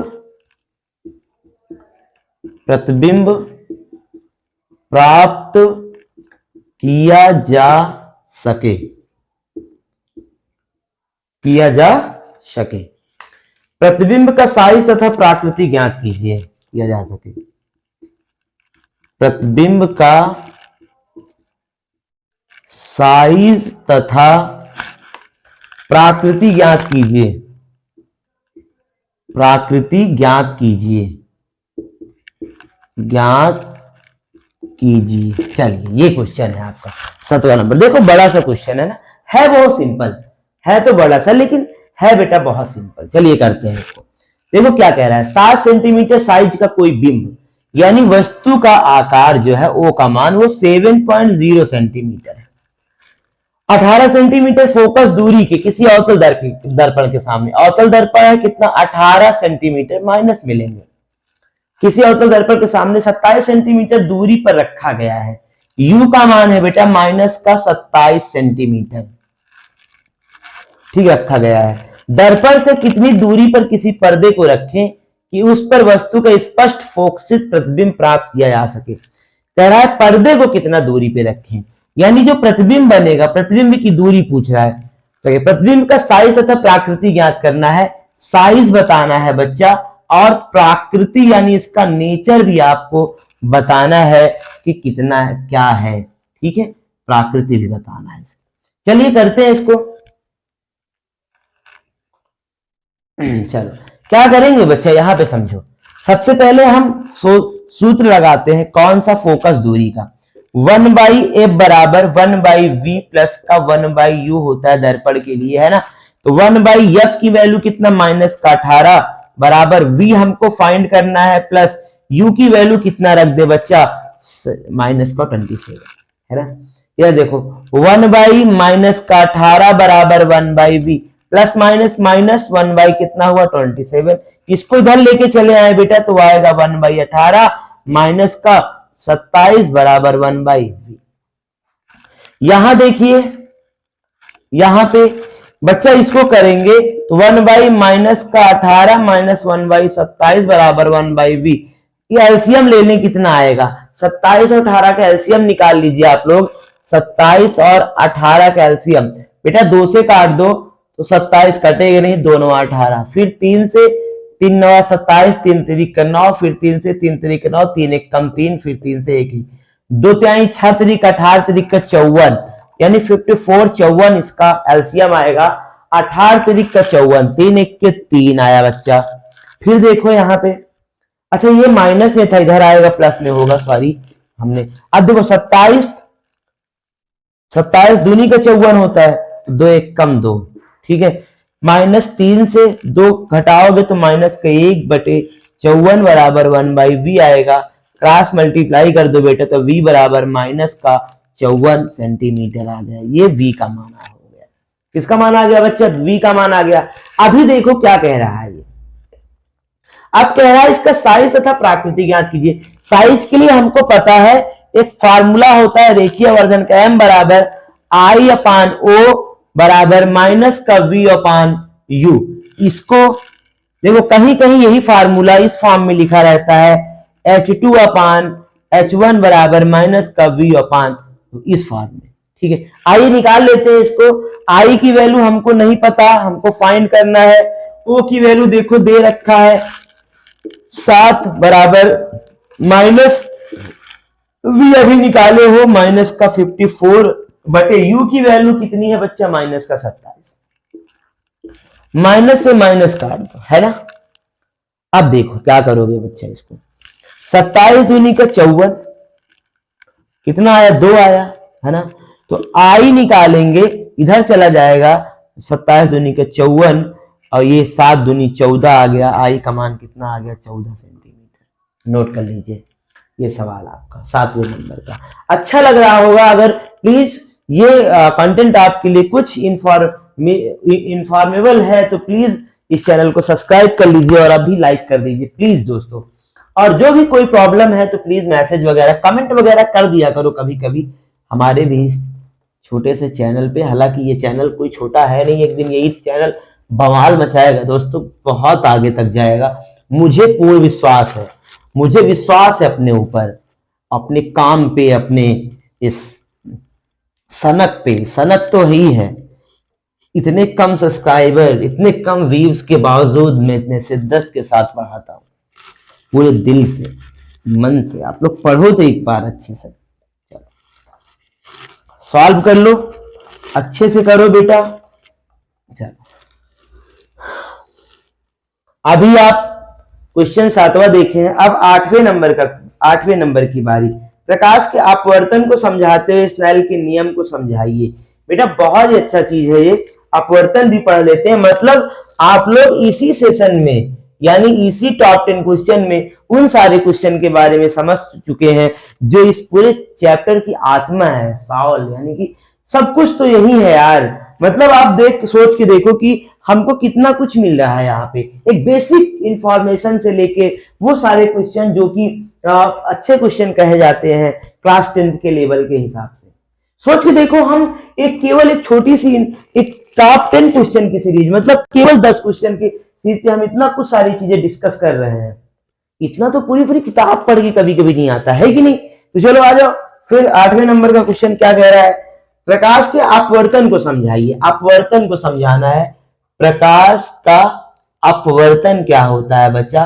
प्रतिबिंब प्राप्त किया जा सके, प्रतिबिंब का साइज तथा प्राकृति ज्ञात कीजिए, किया जा सके, प्रतिबिंब का साइज तथा प्राकृति ज्ञात कीजिए, प्राकृति ज्ञात कीजिए, चलिए ये क्वेश्चन है आपका 7वां नंबर। देखो बड़ा सा क्वेश्चन है ना, है बहुत सिंपल, है तो बड़ा सा लेकिन है बेटा बहुत सिंपल। चलिए करते हैं इसको। देखो क्या कह रहा है, 7 सेंटीमीटर साइज का कोई बिंब, यानी वस्तु का आकार जो है ओ का मान वो 7.0 सेंटीमीटर है, 18 सेंटीमीटर फोकस दूरी के किसी अवतल दर्पण के सामने, अवतल दर्पण है कितना 18 सेंटीमीटर, माइनस मिलेंगे, किसी अवतल दर्पण के सामने 27 सेंटीमीटर दूरी पर रखा गया है, u का मान है बेटा माइनस का 27 सेंटीमीटर, ठीक रखा गया है। दर्पण से कितनी दूरी पर किसी पर्दे को रखें कि उस पर वस्तु का स्पष्ट फोकसित प्रतिबिंब प्राप्त किया जा सके। कह रहा है पर्दे को कितना दूरी पे रखें, यानी जो प्रतिबिंब बनेगा, प्रतिबिंब की दूरी पूछ रहा है। तो प्रतिबिंब का साइज तथा प्राकृति ज्ञात करना है, साइज बताना है बच्चा, और प्राकृति यानी इसका नेचर भी आपको बताना है कि कितना है, क्या है, ठीक है, प्राकृति भी बताना है। चलिए करते हैं इसको। चलो क्या करेंगे बच्चा, यहां पे समझो। सबसे पहले हम सूत्र लगाते हैं, कौन सा, फोकस दूरी का। 1/f बराबर 1/v प्लस का 1/u होता है दर्पण के लिए, है ना। तो 1/f की वैल्यू कितना, माइनस का 18 बराबर v हमको फाइंड करना है, प्लस u की वैल्यू कितना रख दे बच्चा, माइनस का 27, है ना। यह देखो 1/-18 बराबर 1/v प्लस माइनस माइनस 1/ कितना हुआ 27। इसको इधर लेके चले आए बेटा तो आएगा 1/18 माइनस का 27 बराबर 1/v। यहां देखिए, यहां पे बच्चा इसको करेंगे तो 1/-18 माइनस 1/27 बराबर 1/v। ये एलसीएम लेने कितना आएगा, 27 और 18 का एलसीएम निकाल लीजिए आप लोग। 27 और 18 का एलसीएम बेटा 2 से काट दो तो 27 कटेगा नहीं, 2 9 18, फिर 3 से 3 9 27, 3 3 9, फिर 3 से 3 3 9, 3 1 कम 3, फिर 3 से 1 ही, 2 3 6 3 18 3 54, यानी 54 54 इसका एलसीएम आएगा। 18 3 54, 3 1 के 3 आया बच्चा। फिर देखो यहाँ पे, अच्छा ये माइनस में था, इधर आएगा प्लस में होगा, सॉरी हमने। अब देखो 27 27 दूनी का 54 होता है, तो 2 एक कम 2, ठीक है। -3 से 2 घटाओगे तो -1/54 बराबर 1/v आएगा। क्रॉस मल्टीप्लाई कर दो बेटा तो v बराबर -54 सेंटीमीटर आ गया। ये v का मान हो गया। किसका मान आ गया बच्चा? v का मान आ गया। अभी देखो क्या कह रहा है ये। अब कह रहा है इसका साइज तथा प्रकृति ज्ञात कीजिए। साइज के लिए हमको पता है एक फार्मूला होता है रेखीय वर्धन का, m बराबर I/O बराबर माइनस का v/u। इसको देखो कहीं कहीं यही फार्मूला इस फॉर्म में लिखा रहता है, H2/H1 बराबर माइनस का v/, इस फॉर्म में, ठीक है। आई निकाल लेते हैं इसको। आई की वैल्यू हमको नहीं पता, हमको फाइंड करना है। ओ की वैल्यू देखो दे रखा है 7 बराबर माइनस v अभी निकाले हो माइनस का 54 बटे u की वैल्यू कितनी है बच्चा? माइनस का 27। माइनस से माइनस काट दो, है ना। अब देखो क्या करोगे बच्चा इसको। 27 दूनी का 54, कितना आया? 2 आया, है ना। तो आई निकालेंगे, इधर चला जाएगा 27 दूनी का 54 और ये 7 दूनी 14 आ गया। आई का मान कितना आ गया? 14 सेंटीमीटर। नोट कर लीजिए ये सवाल आपका 7वें नंबर का। अच्छा लग रहा होगा। अगर प्लीज ये कंटेंट आपके लिए कुछ इंफॉर्मेबल है तो प्लीज इस चैनल को सब्सक्राइब कर लीजिए और अभी लाइक कर दीजिए प्लीज दोस्तों। और जो भी कोई प्रॉब्लम है तो प्लीज मैसेज वगैरह कमेंट वगैरह कर दिया करो कभी कभी हमारे भी इस छोटे से चैनल पे। हालांकि ये चैनल कोई छोटा है नहीं, एक दिन यही चैनल बवाल मचाएगा दोस्तों, बहुत आगे तक जाएगा। मुझे पूर्ण विश्वास है, मुझे विश्वास है अपने ऊपर, अपने काम पे, अपने इस सनक पे। सनक तो ही है, इतने कम सब्सक्राइबर, इतने कम व्यूज के बावजूद मैं इतने शिद्दत के साथ पढ़ाता हूँ, पूरे दिल से, मन से। आप लोग पढ़ो तो एक बार अच्छे से, चलो सॉल्व कर लो, अच्छे से करो बेटा। चलो अभी आप क्वेश्चन 7वां देखे हैं। अब 8वें नंबर की बारी। प्रकाश के अपवर्तन को समझाते हुए स्नेल के नियम को समझाइए। बेटा बहुत ही अच्छा चीज है ये, अपवर्तन भी पढ़ लेते हैं। मतलब आप लोग इसी सेशन में यानी इसी टॉप 10 क्वेश्चन में उन सारे क्वेश्चन के बारे में समझ चुके हैं जो इस पूरे चैप्टर की आत्मा है, साउल, यानी कि सब कुछ तो यही है यार। मतलब आप सोच के देखो कि हमको कितना कुछ मिल रहा है यहाँ पे, एक बेसिक इंफॉर्मेशन से लेके वो सारे क्वेश्चन जो कि अच्छे क्वेश्चन कहे जाते हैं क्लास 10th के लेवल के हिसाब से। सोच के देखो, हम केवल एक छोटी सी एक टॉप 10 क्वेश्चन की सीरीज, मतलब केवल 10 क्वेश्चन की सीरीज पे हम इतना कुछ सारी चीजें डिस्कस कर रहे हैं। इतना तो पूरी किताब पढ़ के कभी कभी नहीं आता है कि नहीं। तो चलो आ जाओ फिर 8वें नंबर का क्वेश्चन क्या कह रहा है। प्रकाश के अपवर्तन को समझाइए। अपवर्तन को समझाना है। प्रकाश का अपवर्तन क्या होता है बच्चा?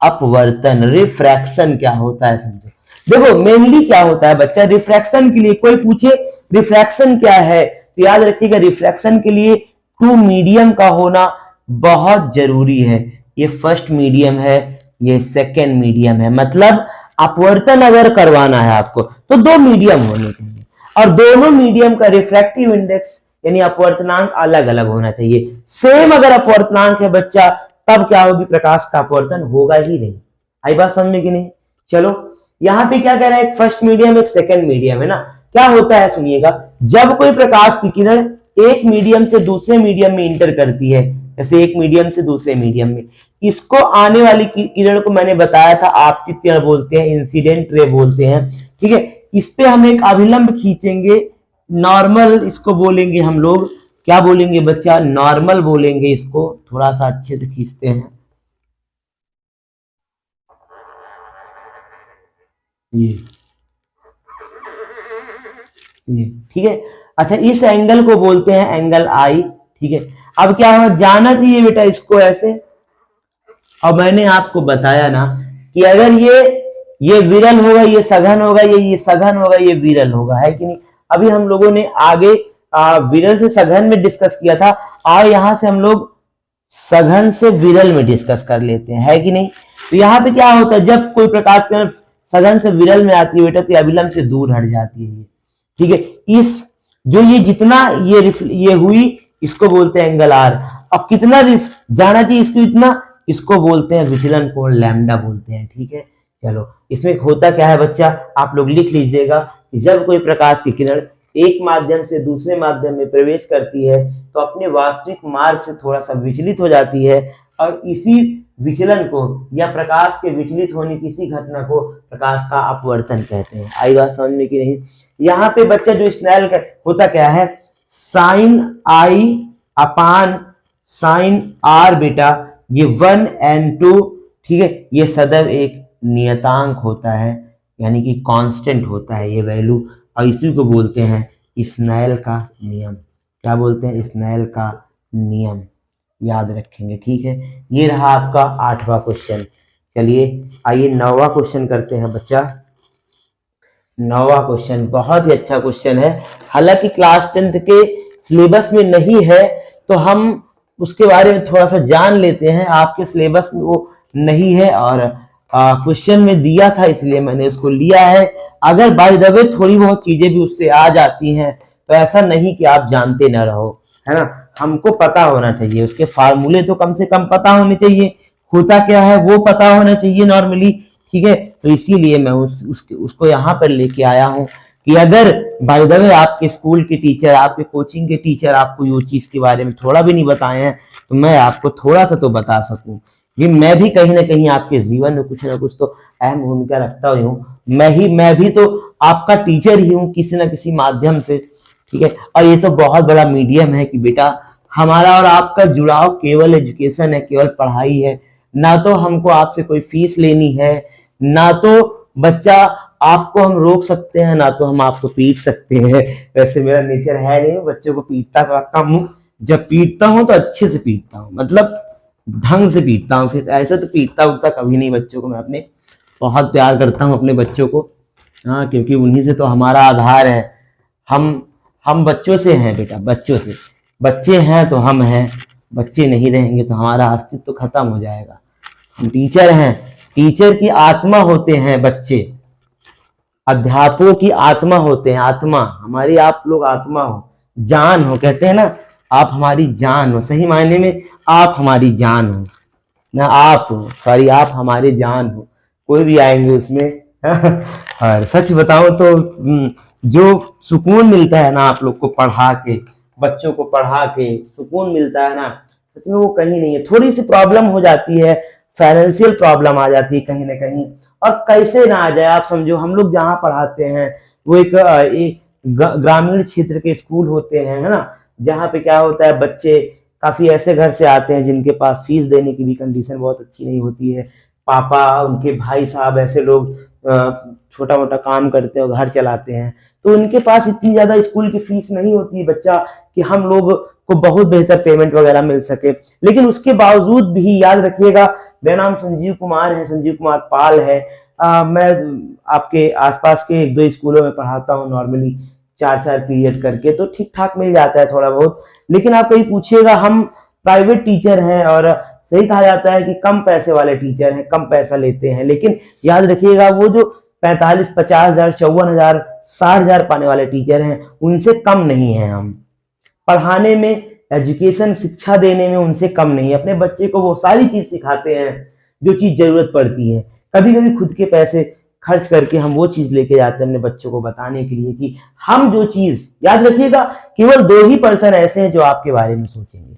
अपवर्तन रिफ्रैक्शन क्या होता है समझो। देखो मेनली क्या होता है बच्चा, रिफ्रैक्शन के लिए कोई पूछे रिफ्रैक्शन क्या है तो याद रखिएगा रिफ्रैक्शन के लिए 2 मीडियम का होना बहुत जरूरी है। ये फर्स्ट मीडियम है, ये सेकेंड मीडियम है। मतलब अपवर्तन अगर करवाना है आपको तो 2 मीडियम होने चाहिए और दोनों मीडियम का रिफ्रैक्टिव इंडेक्स यानी अपवर्तनांक अलग अलग होना चाहिए। सेम अगर अपवर्तनांक है बच्चा तब क्या होगी, प्रकाश का अपवर्तन होगा ही नहीं। आई बात समझ में कि नहीं। चलो यहाँ पे क्या कह रहा है, एक फर्स्ट मीडियम एक सेकेंड मीडियम है ना। क्या होता है सुनिएगा, जब कोई प्रकाश की किरण एक मीडियम से दूसरे मीडियम में इंटर करती है, जैसे एक मीडियम से दूसरे मीडियम में, इसको आने वाली किरण को मैंने बताया था आपतित किरण बोलते हैं, इंसिडेंट रे बोलते हैं, ठीक है। इस पे हम एक अभिलंब खींचेंगे, नॉर्मल इसको बोलेंगे हम लोग। क्या बोलेंगे बच्चा? नॉर्मल बोलेंगे इसको। थोड़ा सा अच्छे से खींचते हैं ये ठीक है। अच्छा इस एंगल को बोलते हैं एंगल आई, ठीक है। अब क्या है, जाना चाहिए बेटा इसको ऐसे। और मैंने आपको बताया ना कि अगर ये विरल होगा, ये सघन होगा, ये सघन होगा, ये विरल होगा, है कि नहीं। अभी हम लोगों ने आगे विरल से सघन में डिस्कस किया था और यहां से हम लोग सघन से विरल में डिस्कस कर लेते हैं, है कि नहीं। तो यहाँ पे क्या होता है, जब कोई प्रकाश किरण सघन से विरल में आती है बेटा, तो अविलंब से दूर हट जाती है। ठीक है, इस जो ये जितना ये हुई, इसको बोलते हैं एंगल आर। अब कितना जाना चाहिए इसको, इतना, इसको बोलते हैं विचलन कोण, लैम्डा बोलते हैं। ठीक है, चलो इसमें होता क्या है बच्चा, आप लोग लिख लीजिएगा कि जब कोई प्रकाश की किरण एक माध्यम से दूसरे माध्यम में प्रवेश करती है तो अपने वास्तविक मार्ग से थोड़ा सा विचलित हो जाती है, और इसी विचलन को या प्रकाश के विचलित होने की इसी घटना को प्रकाश का अपवर्तन कहते हैं। आई बात समझ में कि नहीं? यहाँ पे बच्चा जो स्नेल का होता क्या है, sine I upon sine R बेटा, ये 1 and 2, ठीक है, ये सदैव एक नियतांक होता है, यानी कि कांस्टेंट होता है ये वैल्यू, और इसी को बोलते हैं स्नेल का नियम। क्या बोलते हैं? स्नेल का नियम, याद रखेंगे। ठीक है, ये रहा आपका 8वां क्वेश्चन। चलिए आइए 9वां क्वेश्चन करते हैं बच्चा। 9वां क्वेश्चन बहुत ही अच्छा क्वेश्चन है, हालांकि क्लास 10th के सिलेबस में नहीं है, तो हम उसके बारे में थोड़ा सा जान लेते हैं। आपके सिलेबस में वो नहीं है और क्वेश्चन में दिया था, इसलिए मैंने उसको लिया है। अगर बाय द वे थोड़ी बहुत चीजें भी उससे आ जाती हैं तो ऐसा नहीं कि आप जानते ना रहो, है ना, हमको पता होना चाहिए, उसके फार्मूले तो कम से कम पता होने चाहिए, होता क्या है वो पता होना चाहिए नॉर्मली। ठीक है, तो इसीलिए मैं उसको यहाँ पर लेके आया हूँ कि अगर बाय द वे आपके स्कूल के टीचर, आपके कोचिंग के टीचर आपको ये चीज के बारे में थोड़ा भी नहीं बताए हैं, तो मैं आपको थोड़ा सा तो बता सकूं। ये मैं भी कहीं ना कहीं आपके जीवन में कुछ ना कुछ तो अहम भूमिका रखता ही हूँ। मैं भी तो आपका टीचर ही हूँ किसी ना किसी माध्यम से। ठीक है, और ये तो बहुत बड़ा मीडियम है कि बेटा हमारा और आपका जुड़ाव केवल एजुकेशन है, केवल पढ़ाई है, ना तो हमको आपसे कोई फीस लेनी है, ना तो बच्चा आपको हम रोक सकते हैं, ना तो हम आपको पीट सकते हैं। वैसे मेरा नेचर है नहीं, बच्चों को पीटता तो कम हूँ, जब पीटता हूँ तो अच्छे से पीटता हूँ, मतलब ढंग से पीटता हूँ, फिर ऐसे तो पीटता उठता कभी नहीं बच्चों को। मैं अपने बहुत प्यार करता हूँ अपने बच्चों को, हाँ, क्योंकि उन्हीं से तो हमारा आधार है। हम बच्चों से हैं बेटा, बच्चों से, बच्चे हैं तो हम हैं, बच्चे नहीं रहेंगे तो हमारा अस्तित्व तो खत्म हो जाएगा। हम टीचर हैं, टीचर की आत्मा होते हैं बच्चे, अध्यापकों की आत्मा होते हैं, आत्मा हमारी, आप लोग आत्मा हो, जान हो, कहते हैं ना आप हमारी जान हो, सही मायने में आप हमारी जान हो, ना आप हो, सॉरी, आप हमारी जान हो, कोई भी आएंगे उसमें। और सच बताऊं तो जो सुकून मिलता है ना आप लोग को पढ़ा के, बच्चों को पढ़ा के सुकून मिलता है ना, सच में वो कहीं नहीं है। थोड़ी सी प्रॉब्लम हो जाती है, फाइनेंशियल प्रॉब्लम आ जाती है कहीं ना कहीं, और कैसे ना आ जाए, आप समझो हम लोग जहाँ पढ़ाते हैं वो एक ग्रामीण क्षेत्र के स्कूल होते हैं, है ना, जहाँ पे क्या होता है, बच्चे काफी ऐसे घर से आते हैं जिनके पास फीस देने की भी कंडीशन बहुत अच्छी नहीं होती है, पापा, उनके भाई साहब, ऐसे लोग छोटा मोटा काम करते हैं और घर चलाते हैं, तो उनके पास इतनी ज्यादा स्कूल की फीस नहीं होती है बच्चा कि हम लोग को बहुत बेहतर पेमेंट वगैरह मिल सके। लेकिन उसके बावजूद भी याद रखिएगा, मेरा नाम संजीव कुमार है, संजीव कुमार पाल है। मैं आपके आसपास के 1-2 स्कूलों में पढ़ाता हूँ नॉर्मली 4-4 पीरियड करके, तो ठीक ठाक मिल जाता है थोड़ा बहुत। लेकिन आप कहीं पूछिएगा, हम प्राइवेट टीचर हैं और सही कहा जाता है कि कम पैसे वाले टीचर हैं, कम पैसा लेते हैं, लेकिन याद रखिएगा वो जो 45-50 हजार, 54 हजार, 60 हजार पाने वाले टीचर हैं उनसे कम नहीं है। हम पढ़ाने में, एजुकेशन शिक्षा देने में उनसे कम नहीं है। अपने बच्चे को वो सारी चीज सिखाते हैं जो चीज जरूरत पड़ती है। कभी कभी खुद के पैसे खर्च करके हम वो चीज लेके जाते हैं अपने बच्चों को बताने के लिए कि हम जो चीज, याद रखिएगा केवल 2 ही पर्सन ऐसे हैं जो आपके बारे में सोचेंगे,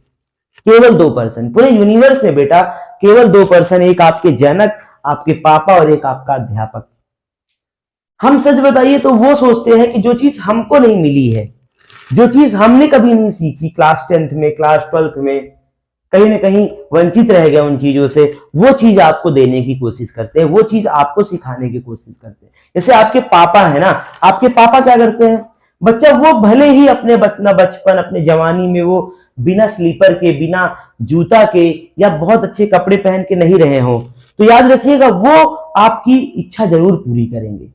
केवल 2 पर्सन पूरे यूनिवर्स में बेटा, केवल 2 पर्सन, एक आपके जनक, आपके पापा, और एक आपका अध्यापक। हम सच बताइए तो वो सोचते हैं कि जो चीज हमको नहीं मिली है, जो चीज हमने कभी नहीं सीखी क्लास 10th में, क्लास 12th में, कहीं ना कहीं वंचित रह गया उन चीजों से, वो चीज आपको देने की कोशिश करते हैं, वो चीज आपको सिखाने की कोशिश करते हैं। जैसे आपके पापा है ना, आपके पापा क्या करते हैं, बच्चा वो भले ही अपने बचपन, अपने जवानी में वो बिना स्लीपर के, बिना जूता के या बहुत अच्छे कपड़े पहन के नहीं रहे हो, तो याद रखिएगा वो आपकी इच्छा जरूर पूरी करेंगे।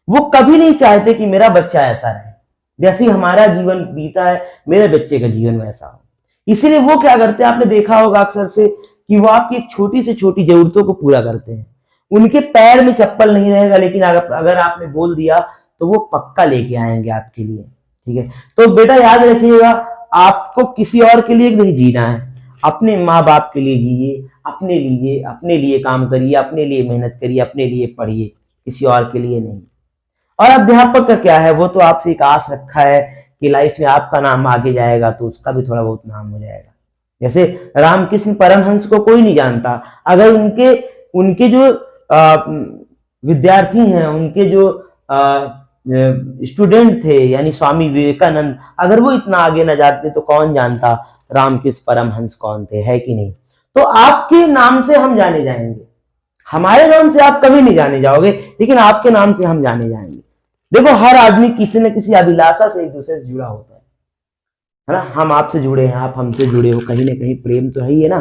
वो कभी नहीं चाहते कि मेरा बच्चा ऐसा रहे, जैसे हमारा जीवन बीता है मेरे बच्चे का जीवन वैसा हो। इसीलिए वो क्या करते हैं, आपने देखा होगा अक्सर से कि वो आपकी छोटी से छोटी जरूरतों को पूरा करते हैं। उनके पैर में चप्पल नहीं रहेगा, लेकिन अगर आपने बोल दिया तो वो पक्का लेके आएंगे आपके लिए। ठीक है, तो बेटा याद रखिएगा, आपको किसी और के लिए नहीं जीना है, अपने माँ बाप के लिए जिए, अपने लिए काम करिए, अपने लिए मेहनत करिए, अपने लिए पढ़िए, किसी और के लिए नहीं। और अध्यापक का क्या है, वो तो आपसे एक आस रखा है कि लाइफ में आपका नाम आगे जाएगा तो उसका भी थोड़ा बहुत नाम हो जाएगा। जैसे रामकृष्ण परमहंस को कोई नहीं जानता, अगर उनके जो विद्यार्थी हैं, उनके जो स्टूडेंट थे यानी स्वामी विवेकानंद, अगर वो इतना आगे न जाते तो कौन जानता रामकृष्ण परमहंस कौन थे, है कि नहीं। तो आपके नाम से हम जाने जाएंगे, हमारे नाम से आप कभी नहीं जाने जाओगे, लेकिन आपके नाम से हम जाने जाएंगे। देखो, हर आदमी किसी न किसी अभिलाषा से एक दूसरे से जुड़ा होता है ना। हम आपसे जुड़े हैं, आप हमसे जुड़े हो, कहीं ना कहीं प्रेम तो है ही है ना।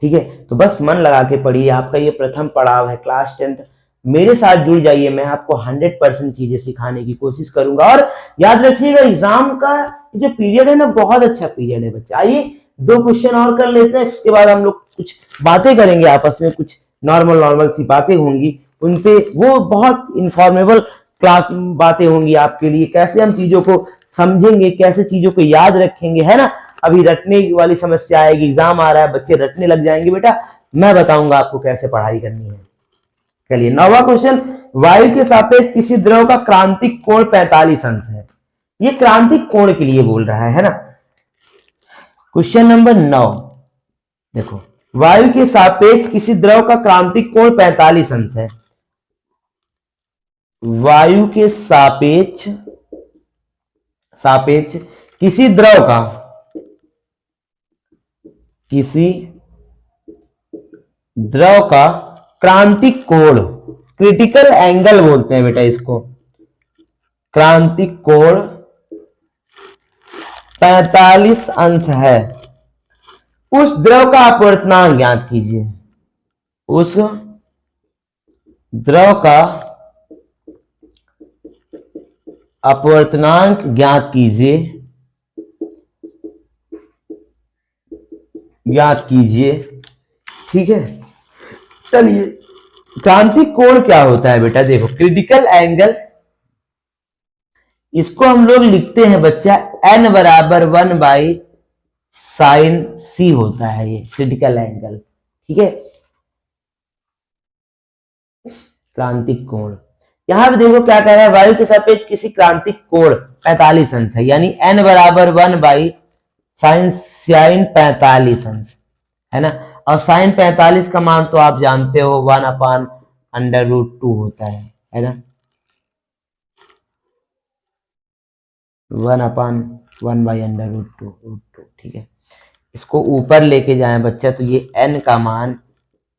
ठीक है, तो बस मन लगा के पढ़िए, आपका ये प्रथम पड़ाव है, क्लास 10th। मेरे साथ जुड़ जाइए, मैं आपको 100% चीजें सिखाने की कोशिश करूंगा। और याद रखिएगा, एग्जाम का जो पीरियड है ना, बहुत अच्छा पीरियड है बच्चा। आइए 2 क्वेश्चन और कर लेते हैं, उसके बाद हम लोग कुछ बातें करेंगे आपस में, कुछ नॉर्मल सी बातें होंगी, उनपे वो बहुत इंफॉर्मेबल क्लास बातें होंगी आपके लिए, कैसे हम चीजों को समझेंगे, कैसे चीजों को याद रखेंगे, है ना। अभी रटने वाली समस्या आएगी, एग्जाम आ रहा है, बच्चे रटने लग जाएंगे बेटा, मैं बताऊंगा आपको कैसे पढ़ाई करनी है। चलिए 9वां क्वेश्चन, वायु के सापेक्ष किसी द्रव का क्रांतिक कोण 45 अंश है। ये क्रांतिक कोण के लिए बोल रहा है ना। क्वेश्चन नंबर 9 देखो, वायु के सापेक्ष किसी द्रव का क्रांतिक कोण 45 अंश है। वायु के सापेक्ष किसी द्रव का क्रांतिक कोण, क्रिटिकल एंगल बोलते हैं बेटा इसको, क्रांतिक कोण 45 अंश है। उस द्रव का अपवर्तनांक ज्ञात कीजिए। उस द्रव का अपवर्तनांक ज्ञात कीजिए। ठीक है, चलिए क्रांतिक कोण क्या होता है बेटा, देखो क्रिटिकल एंगल, इसको हम लोग लिखते हैं बच्चा n बराबर 1/sin c होता है ये क्रिटिकल एंगल। ठीक है, क्रांतिक कोण, यहां पे देखो क्या कह रहा है, वायु के सापेक्ष किसी क्रांतिक कोण 45 अंश है, यानी n बराबर 1/sin 45 अंश है ना। और sin 45 का मान तो आप जानते हो 1/√2 होता है ना, 1/1/√2। ठीक है, इसको ऊपर लेके जाएं बच्चा तो ये n का मान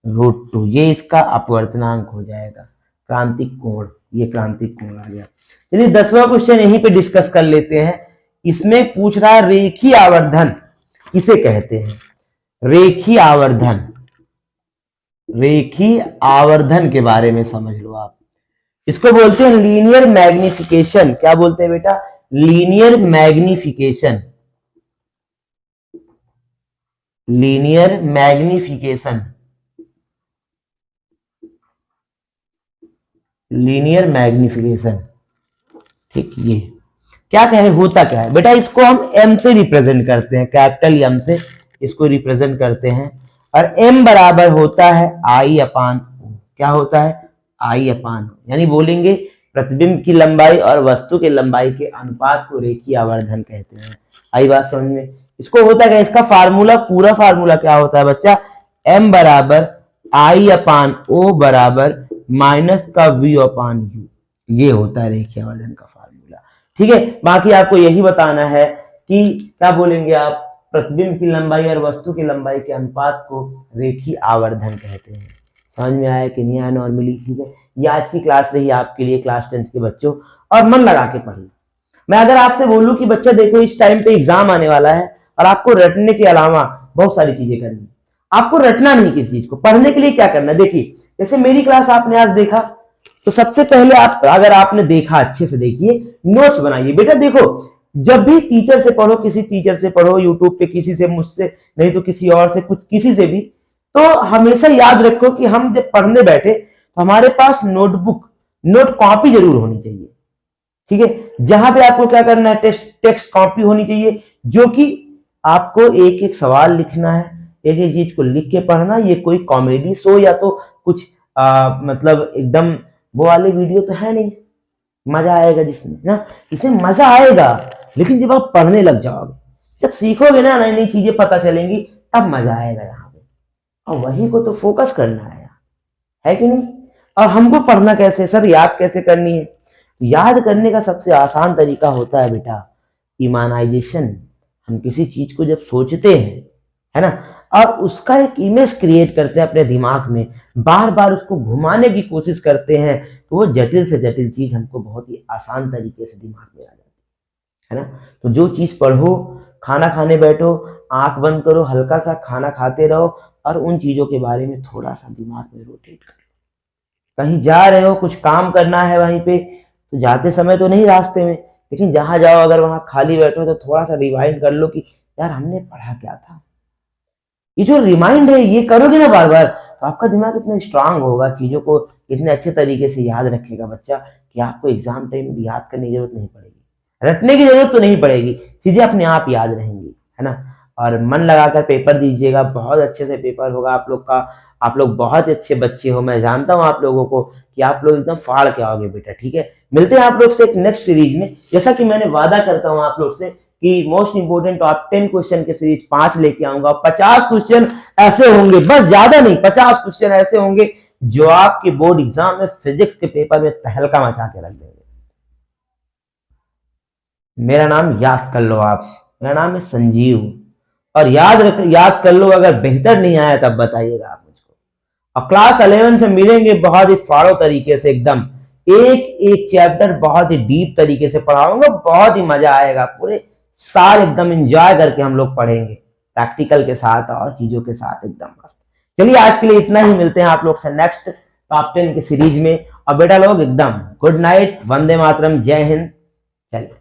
√2, ये इसका अपवर्तनांक हो जाएगा, क्रांतिक कोण, ये क्रांतिक कोण आ गया। चलिए 10वां क्वेश्चन यहीं पे डिस्कस कर लेते हैं। इसमें पूछ रहा है रेखीय आवर्धन किसे कहते हैं। रेखीय आवर्धन के बारे में समझ लो आप। इसको बोलते हैं लीनियर मैग्निफिकेशन। क्या बोलते हैं बेटा, linear magnification. Linear magnification, linear magnification. ठीक, ये क्या कहे, होता क्या है बेटा, इसको हम m से रिप्रेजेंट करते हैं, कैपिटल m से इसको रिप्रेजेंट करते हैं। और m बराबर होता है I/O। क्या होता है, I/O, यानी बोलेंगे प्रतिबिंब की लंबाई और वस्तु के लंबाई के अनुपात को रेखीय आवर्धन कहते हैं। आई बात समझ में। इसको होता है इसका फार्मूला, पूरा फार्मूला क्या होता है बच्चा, m बराबर I/O बराबर माइनस का V/U, ये होता है रेखीय आवर्धन का फार्मूला। ठीक है, बाकी आपको यही बताना है कि क्या बोलेंगे आप, प्रतिबिंब की लंबाई और वस्तु की लंबाई के अनुपात को रेखीय आवर्धन कहते हैं। समझ में आया कि नहीं आया नॉर्मली। ठीक है, ये आज की क्लास रही आपके लिए, क्लास 10th के बच्चों, और मन लगा के पढ़िए। मैं अगर आपसे बोलूं कि बच्चा देखो इस टाइम पे एग्जाम आने वाला है और आपको रटने के अलावा बहुत सारी चीजें करनी है, आपको रटना नहीं किसी चीज को, पढ़ने के लिए क्या करना है। देखिए जैसे मेरी क्लास आपने आज देखा, तो सबसे पहले आप, अगर आपने देखा अच्छे से देखिए, नोट्स बनाइए बेटा। देखो जब भी टीचर से पढ़ो, किसी टीचर से पढ़ो, यूट्यूब पे किसी से, मुझसे नहीं तो किसी और से, कुछ किसी से भी, तो हमेशा याद रखो कि हम जब पढ़ने बैठे तो हमारे पास नोटबुक, नोट कॉपी जरूर होनी चाहिए, ठीक है। जहां पे आपको क्या करना है, टेक्स्ट कॉपी होनी चाहिए, जो कि आपको एक एक सवाल लिखना है, एक एक चीज को लिख के पढ़ना। ये कोई कॉमेडी शो या तो कुछ मतलब एकदम वो वाले वीडियो तो है नहीं, मजा आएगा जिसमें ना, इसमें मजा आएगा, लेकिन जब आप पढ़ने लग जाओगे, जब सीखोगे ना, नई नई चीजें पता चलेंगी, तब मजा आएगा यहाँ पे। और वही को तो फोकस करना है कि नहीं। और हमको पढ़ना कैसे सर, याद कैसे करनी है? याद करने का सबसे आसान तरीका होता है बेटा इमेजिनेशन। हम किसी चीज को जब सोचते हैं, है ना, और उसका एक इमेज क्रिएट करते हैं अपने दिमाग में, बार बार उसको घुमाने की कोशिश करते हैं, तो वो जटिल से जटिल चीज हमको बहुत ही आसान तरीके से दिमाग में आ जाती है ना। तो जो चीज पढ़ो, खाना खाने बैठो, आंख बंद करो, हल्का सा खाना खाते रहो, और उन चीजों के बारे में थोड़ा सा दिमाग में रोटेट करो। कहीं जा रहे हो, कुछ काम करना है वहीं पे, तो जाते समय तो नहीं रास्ते में, लेकिन जहां जाओ अगर वहां खाली बैठो तो थोड़ा सा रिवाइंड कर लो कि यार हमने पढ़ा क्या था। ये जो रिमाइंड है, ये करोगे ना बार बार, तो आपका दिमाग इतना स्ट्रांग होगा, चीजों को इतने अच्छे तरीके से याद रखेगा बच्चा, कि आपको एग्जाम टाइम में याद करने की जरूरत नहीं पड़ेगी, रटने की जरूरत तो नहीं पड़ेगी, चीजें अपने आप याद रहेंगी, है ना। और मन लगाकर पेपर दीजिएगा, बहुत अच्छे से पेपर होगा आप लोग का। आप लोग बहुत अच्छे बच्चे हो, मैं जानता हूँ आप लोगों को कि आप लोग एकदम फाड़ के आओगे बेटा, ठीक है। मिलते हैं आप लोग से एक नेक्स्ट सीरीज में। जैसा कि मैंने वादा करता हूँ आप लोग से कि मोस्ट इंपोर्टेंट टॉप 10 क्वेश्चन के सीरीज 5 लेके आऊंगा। 50 क्वेश्चन ऐसे होंगे, बस ज्यादा नहीं, 50 क्वेश्चन ऐसे होंगे जो आपके बोर्ड एग्जाम में फिजिक्स के पेपर में तहलका मचा के रख देंगे। मेरा नाम याद कर लो आप, मेरा नाम है संजीव। और याद कर लो, अगर बेहतर नहीं आया तब बताइएगा आप मुझको। और क्लास 11 में मिलेंगे बहुत ही फाड़ो तरीके से, एकदम एक एक चैप्टर बहुत ही डीप तरीके से पढ़ाऊंगा, बहुत ही मजा आएगा, पूरे साल एकदम एंजॉय करके हम लोग पढ़ेंगे, प्रैक्टिकल के साथ और चीजों के साथ, एकदम मस्त। चलिए आज के लिए इतना ही, मिलते हैं आप लोग से नेक्स्ट टॉप 10 की सीरीज में। और बेटा लोग एकदम गुड नाइट, वंदे मातरम, जय हिंद। चलिए।